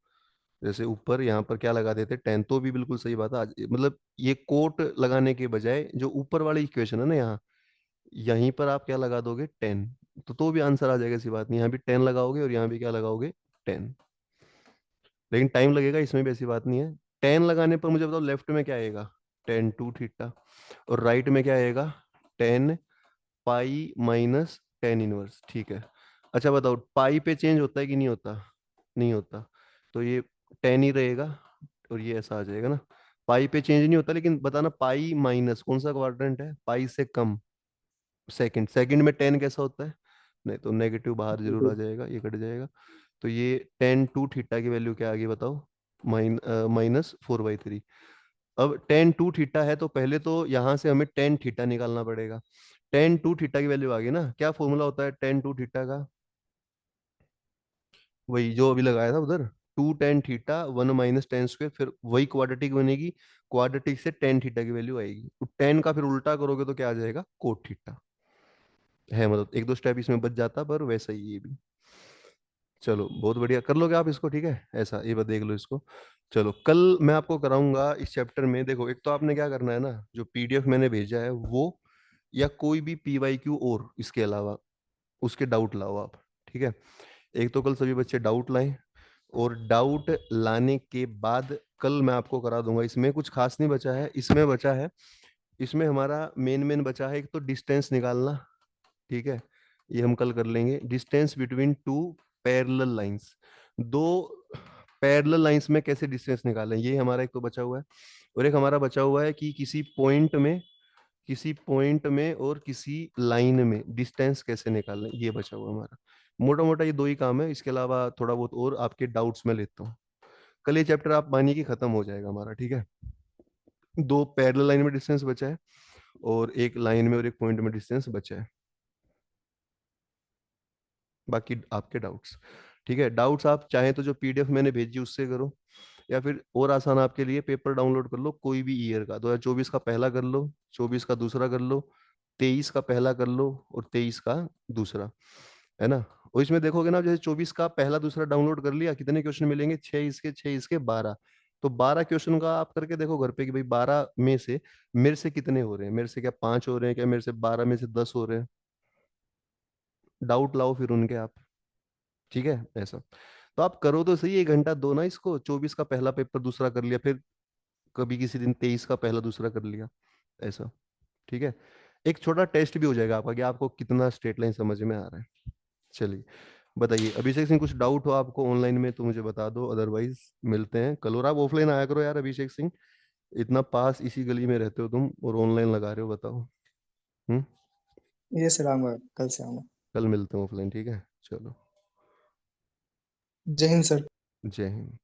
जैसे ऊपर यहाँ पर क्या लगा देते, 10, तो भी बिल्कुल सही बात है। मतलब ये कोट लगाने के बजाय जो ऊपर वाली इक्वेशन है ना यहाँ, यहीं पर आप क्या लगा दोगे, 10। तो भी आंसर आ जाएगा, ऐसी बात नहीं। यहाँ भी 10 लगाओगे और यहाँ भी क्या लगाओगे, 10। लेकिन टाइम लगेगा इसमें भी, ऐसी बात नहीं है। 10 लगाने पर मुझे बताओ लेफ्ट में क्या आएगा, टेन टू थीटा, और राइट में क्या आएगा, 10 पाई - 10 इनवर्स, ठीक है। अच्छा बताओ पाई पे चेंज होता है कि नहीं होता, नहीं होता। तो ये 10 ही रहेगा, और ये ऐसा आ जाएगा ना। पाई पे चेंज नहीं होता, लेकिन बताना पाई माइनस कौन सा क्वाड्रेंट है, पाई से कम, सेकंड। सेकंड में 10 कैसा होता है, नहीं तो नेगेटिव बाहर जरूर आ जाएगा, ये कट जाएगा। तो ये 10 टू थीटा की वैल्यू क्या आ गई बताओ, -4/3। अब 10 टू थीटा है, तो पहले तो यहाँ से हमें 10 थीटा निकालना पड़ेगा। 10 टू थीटा की वैल्यू आ गई ना, क्या फॉर्मूला होता है 10 टू थीटा का, वही जो अभी लगाया था उधर, 2 tan θ 1 - tan², फिर वही क्वाड्रेटिक बनेगी। क्वाड्रेटिक से 10 थीटा की वैल्यू आएगी, तो 10 का फिर उल्टा करोगे तो क्या आ जाएगा, कोट थीटा है। मतलब एक दो स्टेप इसमें बच जाता, पर वैसा ही ये भी। चलो बहुत बढ़िया, कर लोगे आप इसको, ठीक है। ऐसा ये बात देख लो इसको। चलो कल मैं आपको कराऊंगा इस चैप्टर में। देखो एक तो आपने क्या करना है ना, जो PDF मैंने भेजा है वो, या कोई भी PYQ और इसके अलावा उसके डाउट लाओ आप, ठीक है। एक तो कल सभी बच्चे डाउट लाएं, और डाउट लाने के बाद कल मैं आपको करा दूंगा। इसमें कुछ खास नहीं बचा है, इसमें बचा है, इसमें हमारा मेन मेन बचा है, एक तो डिस्टेंस निकालना, ठीक है। ये हम कल कर लेंगे, distance between two parallel lines. दो पैरेलल लाइंस में कैसे डिस्टेंस निकालें, ये हमारा एक तो बचा हुआ है। और एक हमारा बचा हुआ है कि किसी पॉइंट में और किसी लाइन में डिस्टेंस कैसे निकालें, ये बचा हुआ हमारा। मोटा मोटा ये दो ही काम है, इसके अलावा थोड़ा बहुत और आपके डाउट्स में लेता हूँ। कल ये चैप्टर आप मानिए कि खत्म हो जाएगा हमारा, ठीक है। दो पैरेलल लाइन में डिस्टेंस बचा है, और एक लाइन में और एक पॉइंट में डिस्टेंस बचा है। बाकी आपके डाउट्स, ठीक है। डाउट्स आप चाहें तो जो PDF मैंने भेजी उससे करो, या फिर और आसान आपके लिए पेपर डाउनलोड कर लो, कोई भी ईयर का, 2024 का पहला कर लो, 24 का दूसरा कर लो, 23 का पहला कर लो, और 23 का दूसरा, है ना। और इसमें देखोगे ना, जैसे 24 का पहला दूसरा डाउनलोड कर लिया, कितने क्वेश्चन मिलेंगे, 6 इसके 6 इसके 12। तो 12 क्वेश्चन का आप करके देखो घर पे कि भाई 12 में से मेरे से कितने हो रहे हैं, मेरे से क्या 5 हो रहे हैं, क्या मेरे से 12 में से 10 हो रहे हैं। डाउट लाओ फिर उनके आप, ठीक है। ऐसा तो आप करो तो सही, 1 घंटा दो ना इसको। 24 का पहला पेपर दूसरा कर लिया, फिर कभी किसी दिन 23 का पहला दूसरा कर लिया, ऐसा, ठीक है। एक छोटा टेस्ट भी हो जाएगा आपका कि आपको कितना स्ट्रेट लाइन समझ में आ रहा है। चलिए बताइए अभिषेक सिंह, कुछ डाउट हो आपको ऑनलाइन में तो मुझे बता दो, अदरवाइज मिलते हैं कल। और आप ऑफलाइन आया करो यार अभिषेक सिंह, इतना पास इसी गली में रहते हो तुम और ऑनलाइन लगा रहे हो, बताओ। हम्म। ये सर आऊंगा, कल से आऊंगा। कल मिलते हैं ऑफलाइन, ठीक है, चलो। जय हिंद सर। जय हिंद।